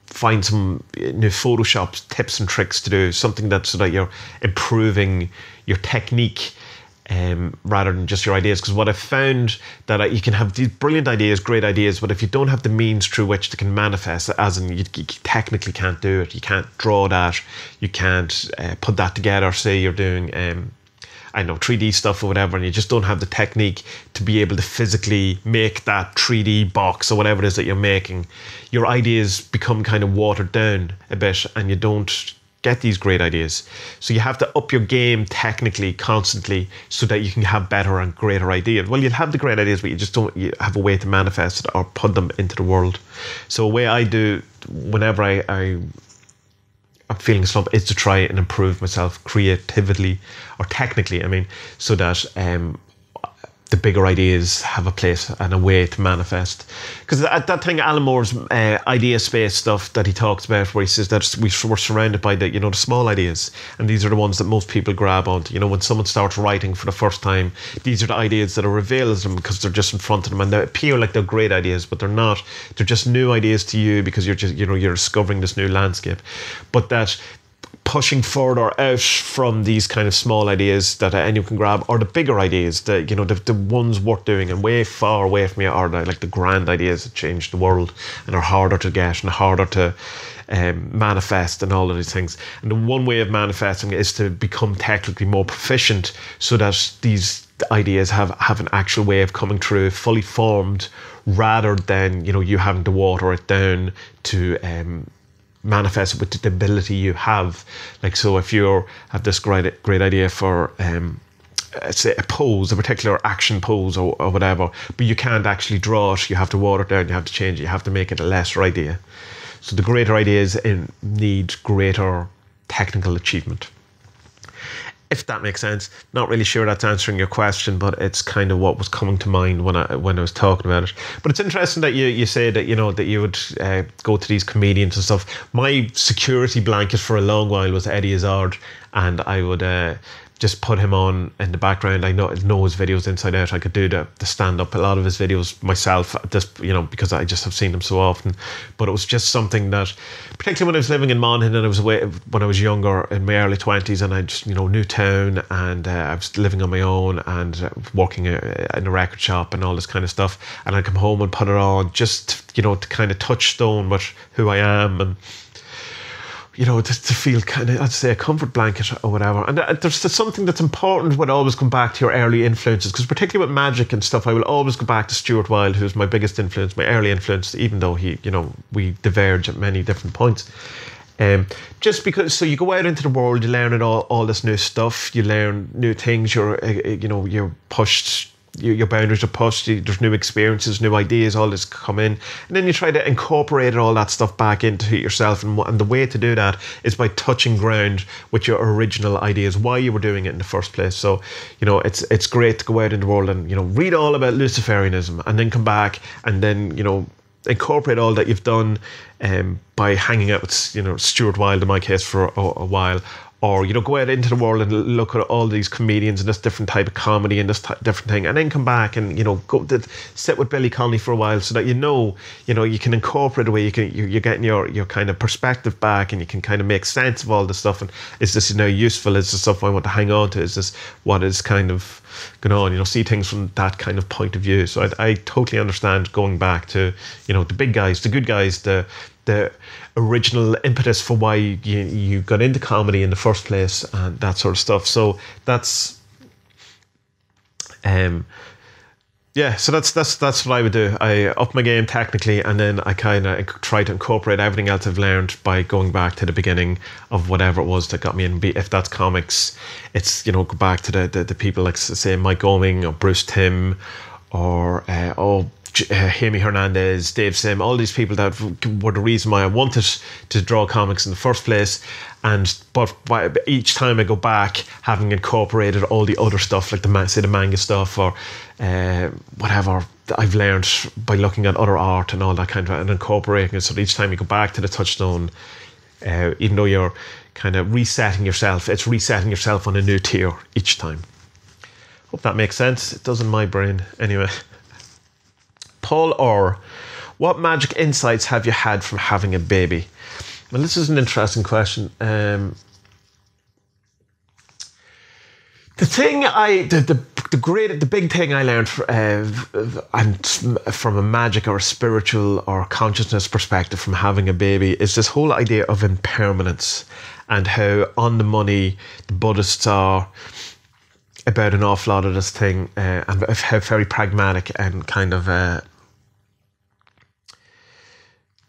find some new Photoshop tips and tricks to do, something that, so that you're improving your technique, rather than just your ideas. Because what I've found, that you can have these brilliant ideas, great ideas, but if you don't have the means through which they can manifest, as in you technically can't do it, you can't draw that, you can't put that together, say you're doing I don't know, 3D stuff or whatever, and you just don't have the technique to be able to physically make that 3D box or whatever it is that you're making, your ideas become kind of watered down a bit, and you don't get these great ideas. So you have to up your game technically constantly, so that you can have better and greater ideas. Well, you'll have the great ideas, but you just don't have a way to manifest it or put them into the world. So a way I do whenever I'm feeling a slump is to try and improve myself creatively, or technically, I mean, so that the bigger ideas have a place and a way to manifest. Because that thing, Alan Moore's idea space stuff that he talks about, where he says that we're surrounded by the, the small ideas, and these are the ones that most people grab onto. When someone starts writing for the first time, these are the ideas that are revealed to them because they're just in front of them, and they appear like they're great ideas, but they're not. They're just new ideas to you because you're just, you're discovering this new landscape. But that pushing further out from these kind of small ideas that anyone can grab, or the bigger ideas, the ones worth doing and way far away from you, are the grand ideas that change the world and are harder to get and harder to manifest and all of these things. And the one way of manifesting is to become technically more proficient, so that these ideas have an actual way of coming true, fully formed, rather than you having to water it down to manifest it with the ability you have. So if you have this great idea for say a pose, a particular action pose or whatever, but you can't actually draw it, you have to water it down, you have to change it, you have to make it a lesser idea. So the greater ideas need greater technical achievement. If that makes sense. Not really sure that's answering your question, but it's kind of what was coming to mind when I was talking about it. But it's interesting that you say that that you would go to these comedians and stuff. My security blanket for a long while was Eddie Izzard, and I would just put him on in the background. I know his videos inside out. I could do the stand up, a lot of his videos myself, just because I just have seen them so often. But it was just something that, particularly when I was living in Monaghan and I was away when I was younger, in my early 20s, and I just new town, and I was living on my own and working in a record shop and all this kind of stuff. And I'd come home and put it on just to kind of touchstone with who I am, and to feel kind of, I'd say, a comfort blanket or whatever. And there's something that's important when I always come back to your early influences, because particularly with Magick and stuff, I will always go back to Stuart Wilde, who's my biggest influence, my early influence, even though he, we diverge at many different points. Just because, so you go out into the world, you learn all this new stuff, you learn new things, you're pushed, your boundaries are pushed, there's new experiences, new ideas, all this come in, and then you try to incorporate all that stuff back into yourself, and the way to do that is by touching ground with your original ideas, why you were doing it in the first place. So it's great to go out in the world and read all about Luciferianism, and then come back and then incorporate all that you've done by hanging out with Stuart Wilde, in my case, for a while. Or go out into the world and look at all these comedians and this different type of comedy and this different thing, and then come back and go to sit with Billy Connolly for a while, so that you can incorporate a way, you're getting your kind of perspective back, and you can kind of make sense of all this stuff. And is this useful? Is this stuff I want to hang on to? Is this what is kind of going on? See things from that kind of point of view. So I totally understand going back to the big guys, the good guys, the original impetus for why you got into comedy in the first place, and that sort of stuff. So that's so that's what I would do. I up my game technically, and then I kind of try to incorporate everything else I've learned by going back to the beginning of whatever it was that got me in. If that's comics, it's go back to the people like, say, Mike Oeming or Bruce Timm or Jaime Hernandez, Dave Sim, all these people that were the reason why I wanted to draw comics in the first place. But each time I go back, having incorporated all the other stuff, like the manga stuff or whatever that I've learned by looking at other art and all that kind of, and incorporating it. So each time you go back to the touchstone, even though you're kind of resetting yourself, it's resetting yourself on a new tier each time. Hope that makes sense. It does in my brain anyway. Paul Orr, what magic insights have you had from having a baby? Well, this is an interesting question. The big thing I learned and from a magic or a spiritual or consciousness perspective from having a baby is this whole idea of impermanence, and how on the money the Buddhists are about an awful lot of this thing, and how very pragmatic and kind of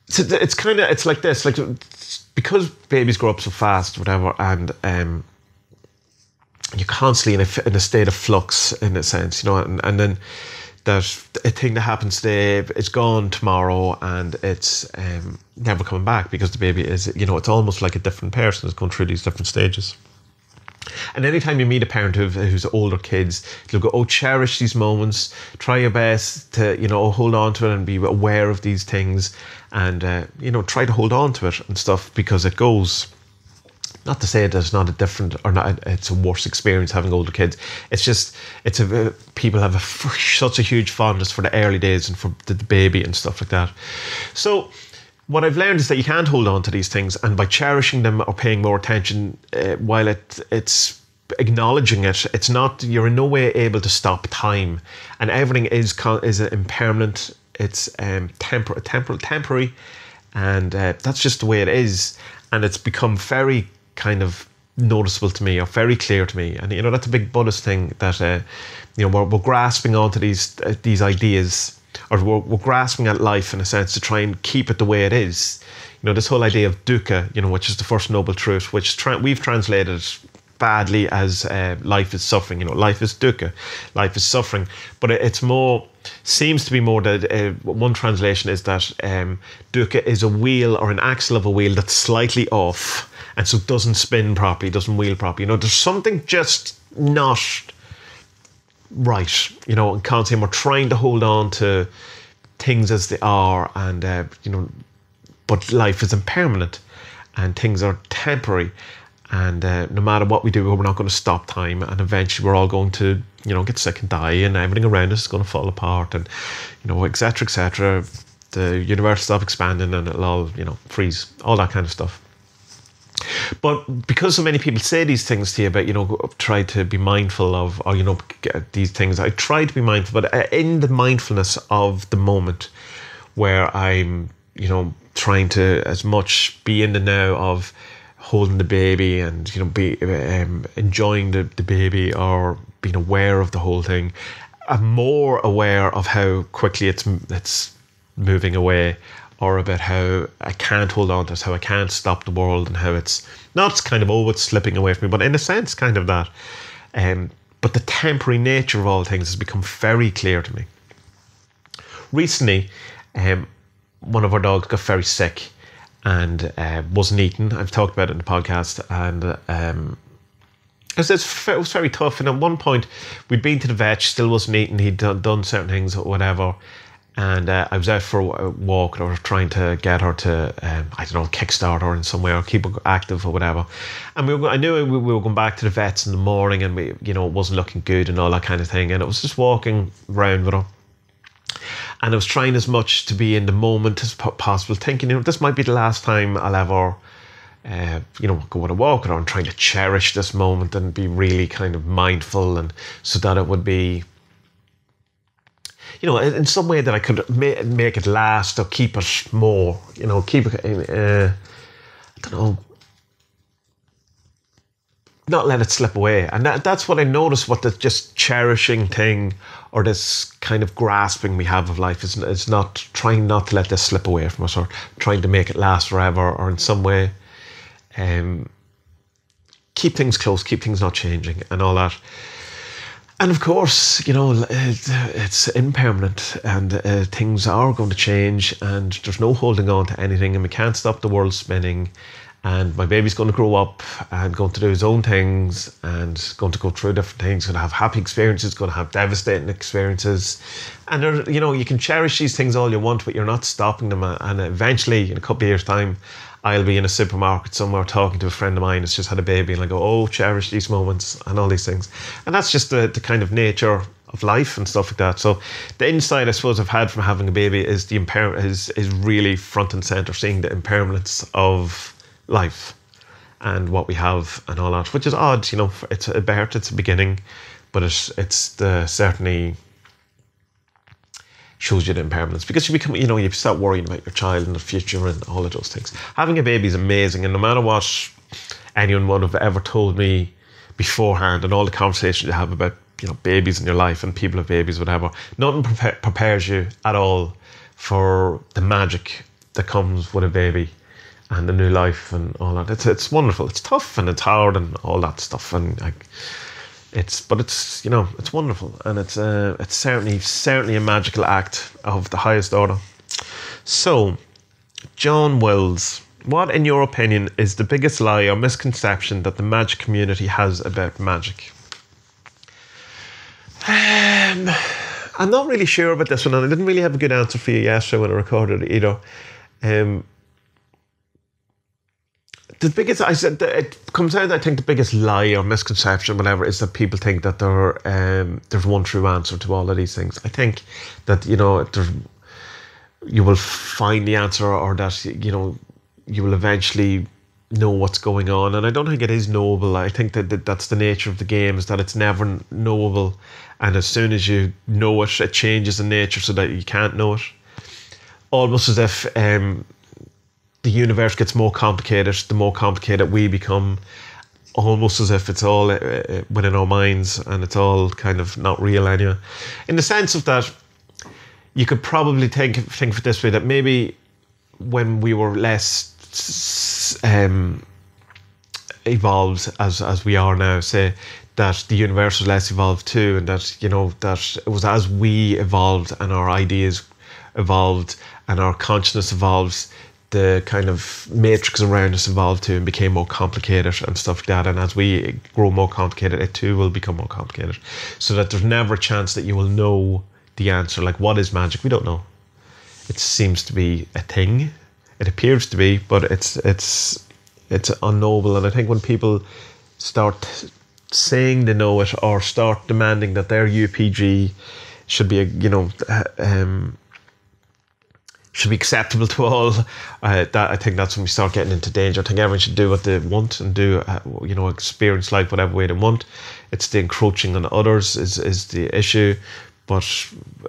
it's like this, like, because babies grow up so fast, whatever, and you're constantly in a state of flux, in a sense, and then that a thing that happens today is gone tomorrow, and it's never coming back, because the baby is, it's almost like a different person is going through these different stages. And anytime you meet a parent who's older kids, they'll go, oh, cherish these moments, try your best to, hold on to it and be aware of these things, and, try to hold on to it and stuff, because it goes. Not to say that it's not a different, or not, it's a worse experience having older kids. It's just, people have such a huge fondness for the early days and for the baby and stuff like that. So what I've learned is that you can't hold on to these things, and by cherishing them or paying more attention, while it's acknowledging it, it's not, you're in no way able to stop time, and everything is impermanent. It's temporary, and that's just the way it is. And it's become very kind of noticeable to me, or very clear to me. And that's a big Buddhist thing, that we're grasping onto these ideas, or we're grasping at life in a sense to try and keep it the way it is. This whole idea of dukkha, which is the first noble truth, which we've translated badly as life is suffering. Life is dukkha, life is suffering. But it's more, seems to be more that one translation is that dukkha is a wheel, or an axle of a wheel that's slightly off, and so it doesn't spin properly, doesn't wheel properly. There's something just not right, and constantly we're trying to hold on to things as they are, and but life is impermanent and things are temporary, and no matter what we do, we're not going to stop time, and eventually we're all going to get sick and die, and everything around us is going to fall apart, and etc. The universe will stop expanding, and it'll all freeze, all that kind of stuff. But because so many people say these things to you about, try to be mindful of, or, these things, I try to be mindful, but in the mindfulness of the moment, where I'm, trying to as much be in the now of holding the baby, and, be enjoying the baby, or being aware of the whole thing. I'm more aware of how quickly it's moving away, or about how I can't hold on to it, how I can't stop the world, and how it's not kind of, it's slipping away from me, but in a sense kind of that. But the temporary nature of all things has become very clear to me. Recently, one of our dogs got very sick and wasn't eating. I've talked about it in the podcast, and it was very tough. And at one point, we'd been to the vet, she still wasn't eating. He'd done certain things or whatever. And I was out for a walk, or trying to get her to, kickstart her in some way, or keep her active or whatever. And I knew we were going back to the vets in the morning, and it wasn't looking good and all that kind of thing. And it was just walking around with her. And I was trying as much to be in the moment as possible, thinking, this might be the last time I'll ever, go on a walk with her, and trying to cherish this moment and be really kind of mindful, and so that it would be, in some way that I could make it last, or keep it more, keep it, not let it slip away. And that's what I noticed, what the just cherishing thing, or this kind of grasping we have of life is not trying not to let this slip away from us, or trying to make it last forever, or in some way keep things close, keep things not changing and all that. And of course, it's impermanent, and things are going to change, and there's no holding on to anything, and we can't stop the world spinning. And my baby's going to grow up and going to do his own things, and going to go through different things, going to have happy experiences, going to have devastating experiences. And you can cherish these things all you want, but you're not stopping them. And eventually, in a couple of years' time, I'll be in a supermarket somewhere talking to a friend of mine who's just had a baby, and I go, oh, cherish these moments and all these things. And that's just the kind of nature of life and stuff like that. So the insight I suppose I've had from having a baby is is really front and centre, seeing the impermanence of life and what we have and all that, which is odd. It's a birth, it's a beginning, but it's certainly shows you the impermanence, because you become, you start worrying about your child and the future and all of those things. Having a baby is amazing, and no matter what anyone would have ever told me beforehand, and all the conversations you have about babies in your life, and people have babies, whatever, nothing prepares you at all for the magic that comes with a baby and the new life and all that. It's wonderful. It's tough and it's hard and all that stuff, and it's wonderful, and it's certainly a magical act of the highest order. So, John Wells What, in your opinion, is the biggest lie or misconception that the magic community has about magic? I'm not really sure about this one, and I didn't really have a good answer for you yesterday when I recorded it either. The biggest, I said, it comes down to, I think, the biggest lie or misconception, whatever, is that people think that there's one true answer to all of these things. I think that, you will find the answer, or that, you will eventually know what's going on. And I don't think it is knowable. I think that that's the nature of the game, is that it's never knowable. And as soon as you know it, it changes in nature so that you can't know it. Almost as if the universe gets more complicated, the more complicated we become, almost as if it's all within our minds and it's all kind of not real anyway. In the sense of that, you could probably think of it this way, that maybe when we were less evolved as we are now, say, that the universe was less evolved too, and that, that it was as we evolved and our ideas evolved and our consciousness evolves, the kind of matrix around us evolved too and became more complicated and stuff like that. And as we grow more complicated, it too will become more complicated. So that there's never a chance that you will know the answer. Like, what is magic? We don't know. It seems to be a thing. It appears to be, but it's unknowable. And I think when people start saying they know it, or start demanding that their UPG should be should be acceptable to all, that I think that's when we start getting into danger. I think everyone should do what they want and do, experience life whatever way they want. It's the encroaching on others is the issue. But,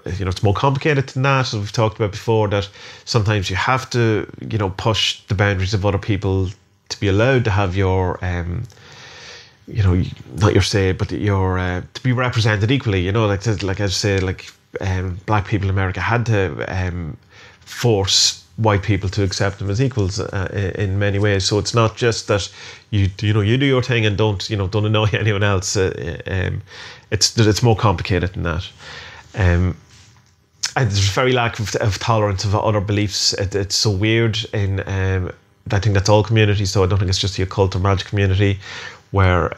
it's more complicated than that, as we've talked about before, that sometimes you have to, push the boundaries of other people to be allowed to have your, not your say, but your, to be represented equally, like I say, black people in America had to force white people to accept them as equals in many ways. So it's not just that you do your thing and don't annoy anyone else. It's more complicated than that. And there's a very lack of tolerance of other beliefs. It's so weird in I think that's all communities, so I don't think it's just the occult or magic community, where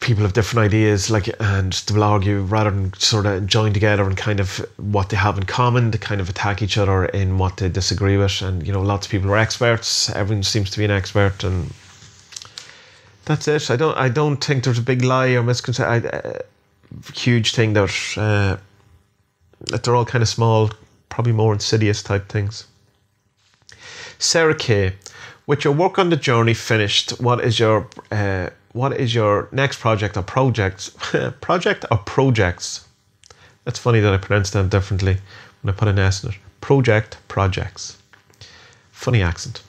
people have different ideas, and they will argue rather than sort of join together and kind of what they have in common, to kind of attack each other in what they disagree with. And lots of people are experts. Everyone seems to be an expert, and that's it. I don't think there's a big lie or misconception. Huge thing that they're all kind of small, probably more insidious type things. Sarah K, with your work on the journey finished, what is your next project or projects? Project or projects? That's funny that I pronounced them differently when I put an S in it. Projects. Funny accent.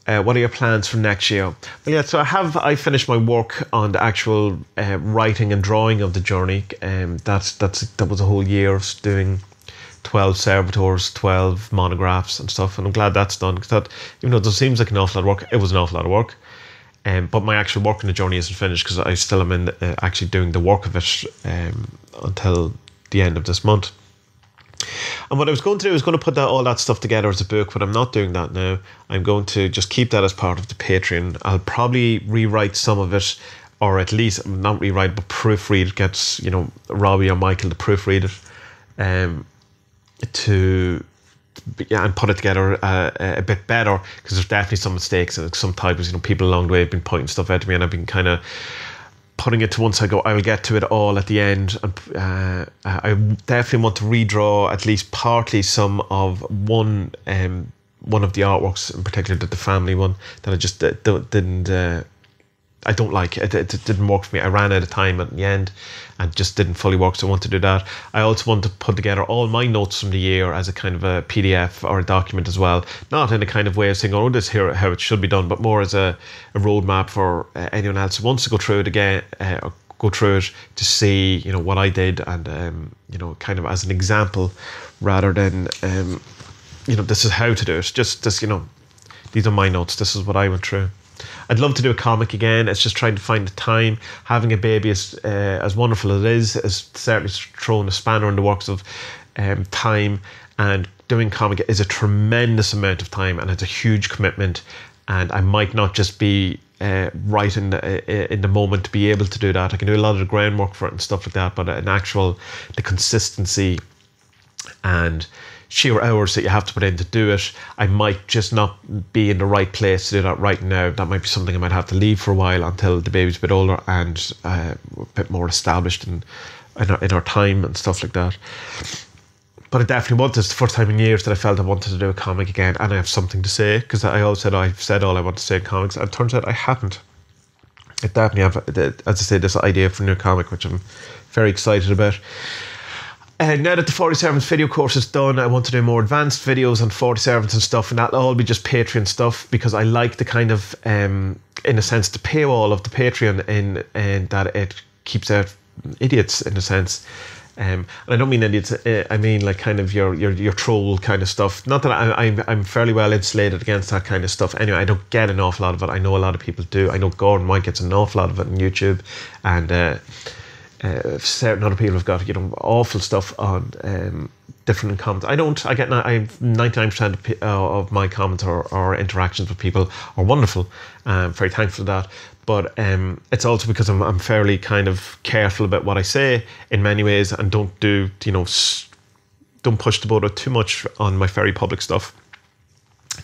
What are your plans for next year? Well, yeah, so I finished my work on the actual writing and drawing of the journey. That was a whole year of doing 12 servitors, 12 monographs and stuff, and I'm glad that's done, because that, even though it seems like an awful lot of work, it was an awful lot of work. But my actual work on the journey isn't finished, because I still am in actually doing the work of it until the end of this month. And what I was going to do is going to put all that stuff together as a book, but I'm not doing that now. I'm going to just keep that as part of the Patreon. I'll probably rewrite some of it, or at least not rewrite, but proofread. Gets Robbie or Michael to proofread it, and put it together a bit better, because there's definitely some mistakes and some typos. People along the way have been pointing stuff out to me, and I've been kind of putting it to one side. I will get to it all at the end. And I definitely want to redraw at least partly some of one of the artworks, in particular the family one, that I just didn't. I don't like it. It didn't work for me. I ran out of time at the end and just didn't fully work, so I want to do that. I also want to put together all my notes from the year as a kind of a PDF or a document as well. Not in a kind of way of saying, oh, this here how it should be done, but more as a roadmap for anyone else who wants to go through it again, or go through it to see, what I did, and kind of as an example, rather than this is how to do it. Just this, these are my notes. This is what I went through. I'd love to do a comic again. It's just trying to find the time. Having a baby is as wonderful as it is certainly thrown a spanner in the works of time and doing comic is a tremendous amount of time, and it's a huge commitment, and I might not just be right in the moment to be able to do that. I can do a lot of the groundwork for it and stuff like that, but the consistency and sheer hours that you have to put in to do it, I might just not be in the right place to do that right now. That might be something I might have to leave for a while until the baby's a bit older and a bit more established in our time and stuff like that. But I definitely want this. The first time in years that I felt I wanted to do a comic again, and I have something to say, because I always said I've said all I want to say in comics, and it turns out I haven't. I definitely have, as I say, this idea for a new comic, which I'm very excited about. Now that the 40 Servants video course is done, I want to do more advanced videos on 40 Servants and stuff, and that'll all be just Patreon stuff, because I like the kind of, in a sense, the paywall of the Patreon in that it keeps out idiots, in a sense. And I don't mean idiots, I mean like kind of your troll kind of stuff. Not that I'm fairly well insulated against that kind of stuff. Anyway, I don't get an awful lot of it. I know a lot of people do. I know Gordon White gets an awful lot of it on YouTube, and certain other people have got, you know, awful stuff on different comments. I get 99% of my comments or interactions with people are wonderful. I'm very thankful for that. But it's also because I'm fairly kind of careful about what I say in many ways, and don't push the boat too much on my very public stuff.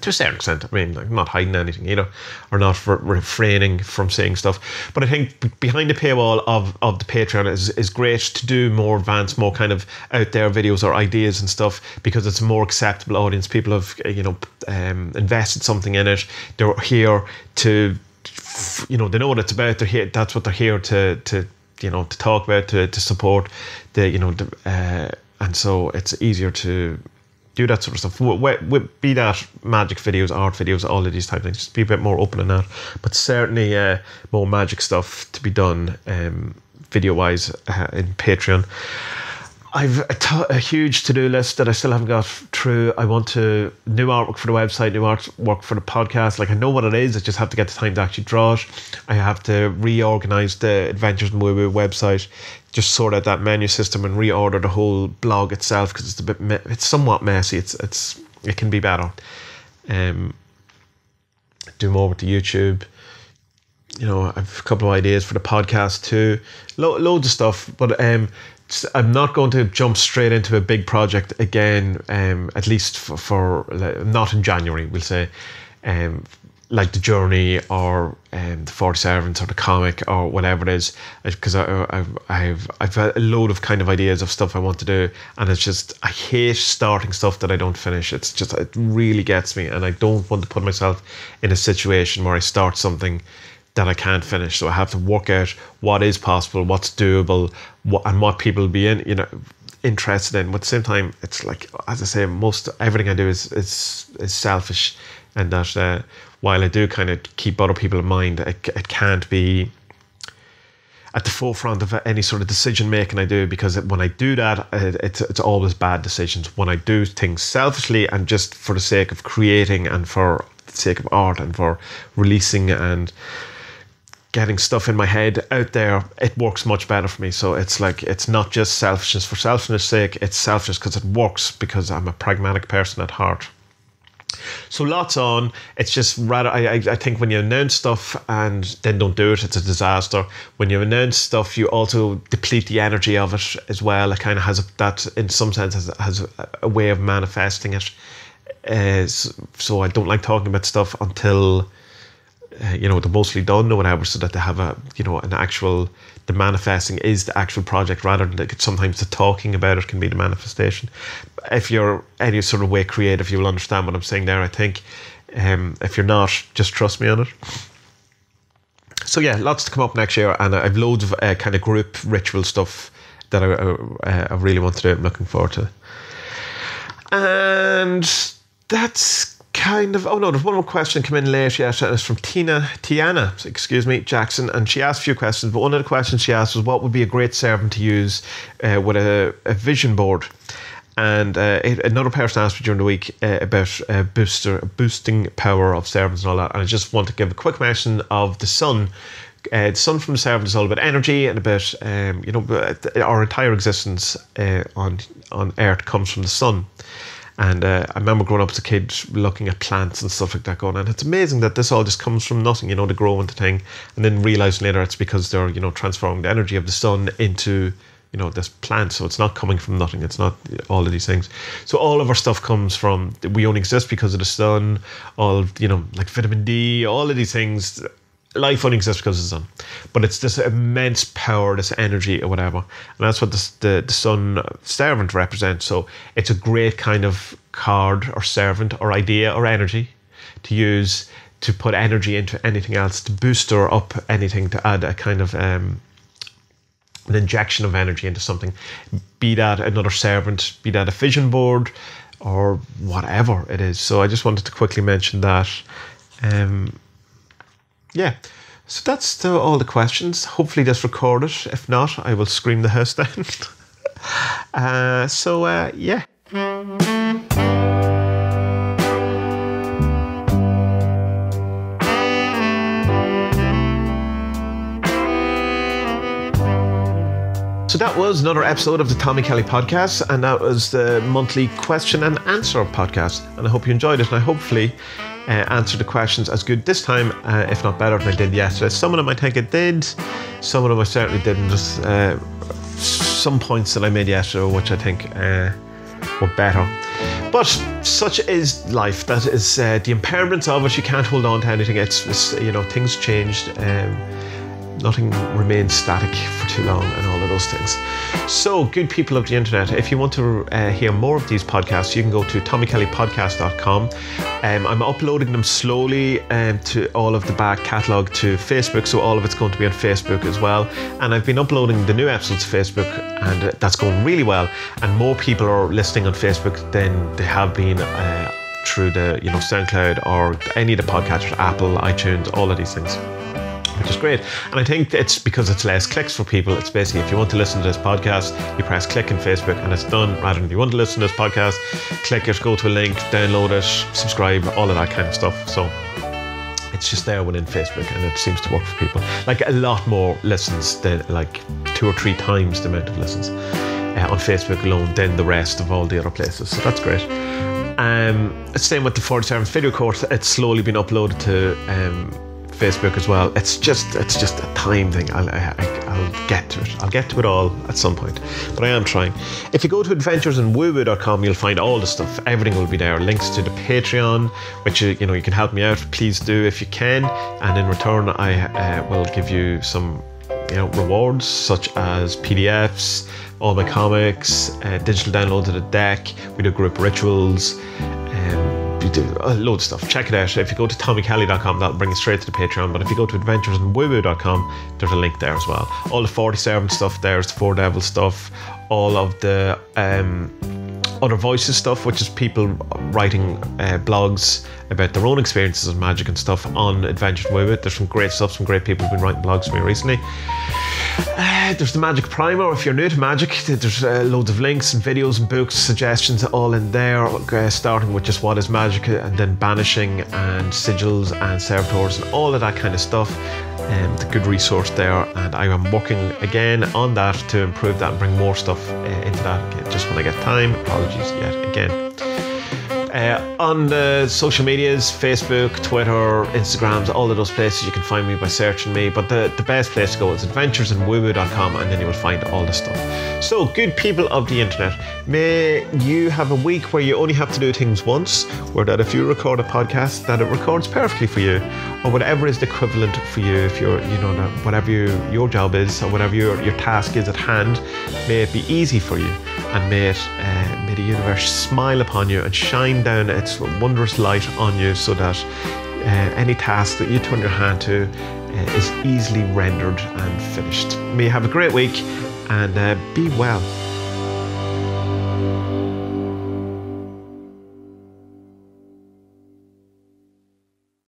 To a certain extent, I mean, I'm not hiding anything either, or not refraining from saying stuff. But I think behind the paywall of the Patreon is great to do more advanced, more kind of out there videos or ideas and stuff, because it's a more acceptable audience. People have, invested something in it. They're here to, they know what it's about. They're here. That's what they're here to talk about, to support and so it's easier to do that sort of stuff. Be that magic videos, art videos, all of these type of things. Just be a bit more open in that. But certainly more magic stuff to be done video-wise in Patreon. I've a huge to-do list that I still haven't got through. I want to new artwork for the website, new artwork for the podcast. Like, I know what it is. I just have to get the time to actually draw it. I have to reorganize the Adventures in Woo Woo website, just sort out that menu system and reorder the whole blog itself, because it's it's somewhat messy. It can be better. Do more with the YouTube. I've a couple of ideas for the podcast too. Loads of stuff, but I'm not going to jump straight into a big project again, at least for not in January, we'll say, like the journey or the 40 Servants or the comic or whatever it is, because I've a load of kind of ideas of stuff I want to do, and it's just, I hate starting stuff that I don't finish. It really gets me, and I don't want to put myself in a situation where I start something that I can't finish. So I have to work out what is possible, what's doable, and what people will be interested in. But at the same time, it's like, as I say, everything I do is selfish, and that while I do kind of keep other people in mind, it can't be at the forefront of any sort of decision making I do, because when I do that, it's always bad decisions. When I do things selfishly and just for the sake of creating and for the sake of art and for releasing and getting stuff in my head out there, it works much better for me. So it's like, it's not just selfishness for selfishness sake, it's selfishness because it works, because I'm a pragmatic person at heart. So lots on. It's just rather, I think when you announce stuff and then don't do it, it's a disaster. When you announce stuff, you also deplete the energy of it as well. It kind of has that, in some sense, has a way of manifesting it. So I don't like talking about stuff until they're mostly done or whatever, so that they have an actual, the manifesting is the actual project, rather than sometimes the talking about it can be the manifestation. If you're any sort of way creative, you'll understand what I'm saying there, I think. If you're not, just trust me on it. So yeah, lots to come up next year, and I've loads of kind of group ritual stuff that I really want to do. I'm looking forward to. And that's kind of, there's one more question come in late yet, and it's from Tiana Jackson, and she asked a few questions, but one of the questions she asked was, what would be a great servant to use with a vision board? And another person asked me during the week about boosting power of servants and all that, and I just want to give a quick mention of the sun. The sun from the servant is all about energy and about our entire existence on Earth comes from the sun. And I remember growing up as a kid looking at plants and stuff like that going, and it's amazing that this all just comes from nothing, they grow into thing, and then realizing later it's because they're, transforming the energy of the sun into, this plant. So it's not coming from nothing. It's not all of these things. So all of our stuff comes from, we only exist because of the sun, all, like vitamin D, all of these things. Life only exists because of the sun. But it's this immense power, this energy or whatever. And that's what the sun servant represents. So it's a great kind of card or servant or idea or energy to use to put energy into anything else, to boost or up anything, to add a kind of an injection of energy into something, be that another servant, be that a vision board, or whatever it is. So I just wanted to quickly mention that. Yeah, so that's all the questions. Hopefully this recorded. If not, I will scream the house down. Yeah. So that was another episode of the Tommy Kelly podcast, and that was the monthly question and answer podcast. And I hope you enjoyed it, and I hopefully answered the questions as good this time, if not better than I did yesterday. Some of them I think I did, some of them I certainly didn't. Just some points that I made yesterday, which I think were better. But such is life. That is the impairment of it. You can't hold on to anything. It's things changed. Nothing remains static for too long and all of those things. So, good people of the internet, if you want to hear more of these podcasts, you can go to tommykellypodcast.com. I'm uploading them slowly to all of the back catalogue to Facebook, so all of it's going to be on Facebook as well. And I've been uploading the new episodes to Facebook, and that's going really well. And more people are listening on Facebook than they have been through the SoundCloud or any of the podcatchers, Apple, iTunes, all of these things, which is great. And I think it's because it's less clicks for people. It's basically, if you want to listen to this podcast, you press click in Facebook and it's done, rather than if you want to listen to this podcast, click it, go to a link, download it, subscribe, all of that kind of stuff. So it's just there within Facebook, and it seems to work for people. Like a lot more listens than, like 2 or 3 times the amount of listens on Facebook alone than the rest of all the other places. So that's great. Same with the 47th video course. It's slowly been uploaded to Facebook as well. It's just a time thing. I'll get to it. I'll get to it all at some point, but I am trying. If you go to adventuresinwoowoo.com, you'll find all the stuff. Everything will be there. Links to the Patreon, which you can help me out. Please do if you can, and in return I will give you some rewards such as PDFs, all my comics, digital downloads of the deck. We do group rituals. You do a load of stuff. Check it out. If you go to tommykelly.com, that'll bring you straight to the Patreon. But if you go to adventuresinwoowoo.com, there's a link there as well. All the 47 stuff there's the Four Devil stuff, all of the other voices stuff, which is people writing blogs about their own experiences of magic and stuff on Adventures in Woo-Woo. There's some great stuff. Some great people have been writing blogs for me recently. There's the Magic Primer. If you're new to magic, there's loads of links and videos and books, suggestions all in there, starting with just what is magic, and then banishing and sigils and servitors and all of that kind of stuff. It's a good resource there, and I am working again on that to improve that and bring more stuff into that again, just when I get time. Apologies yet again. On the social medias, Facebook, Twitter, Instagrams, all of those places, you can find me by searching me. But the best place to go is adventuresinwoowoo.com, and then you will find all the stuff. So, good people of the internet, may you have a week where you only have to do things once, where that if you record a podcast, that it records perfectly for you, or whatever is the equivalent for you. If you're, whatever your job is, or whatever your task is at hand, may it be easy for you, and may the universe smile upon you and shine down its wondrous light on you, so that any task that you turn your hand to is easily rendered and finished. May you have a great week, and be well.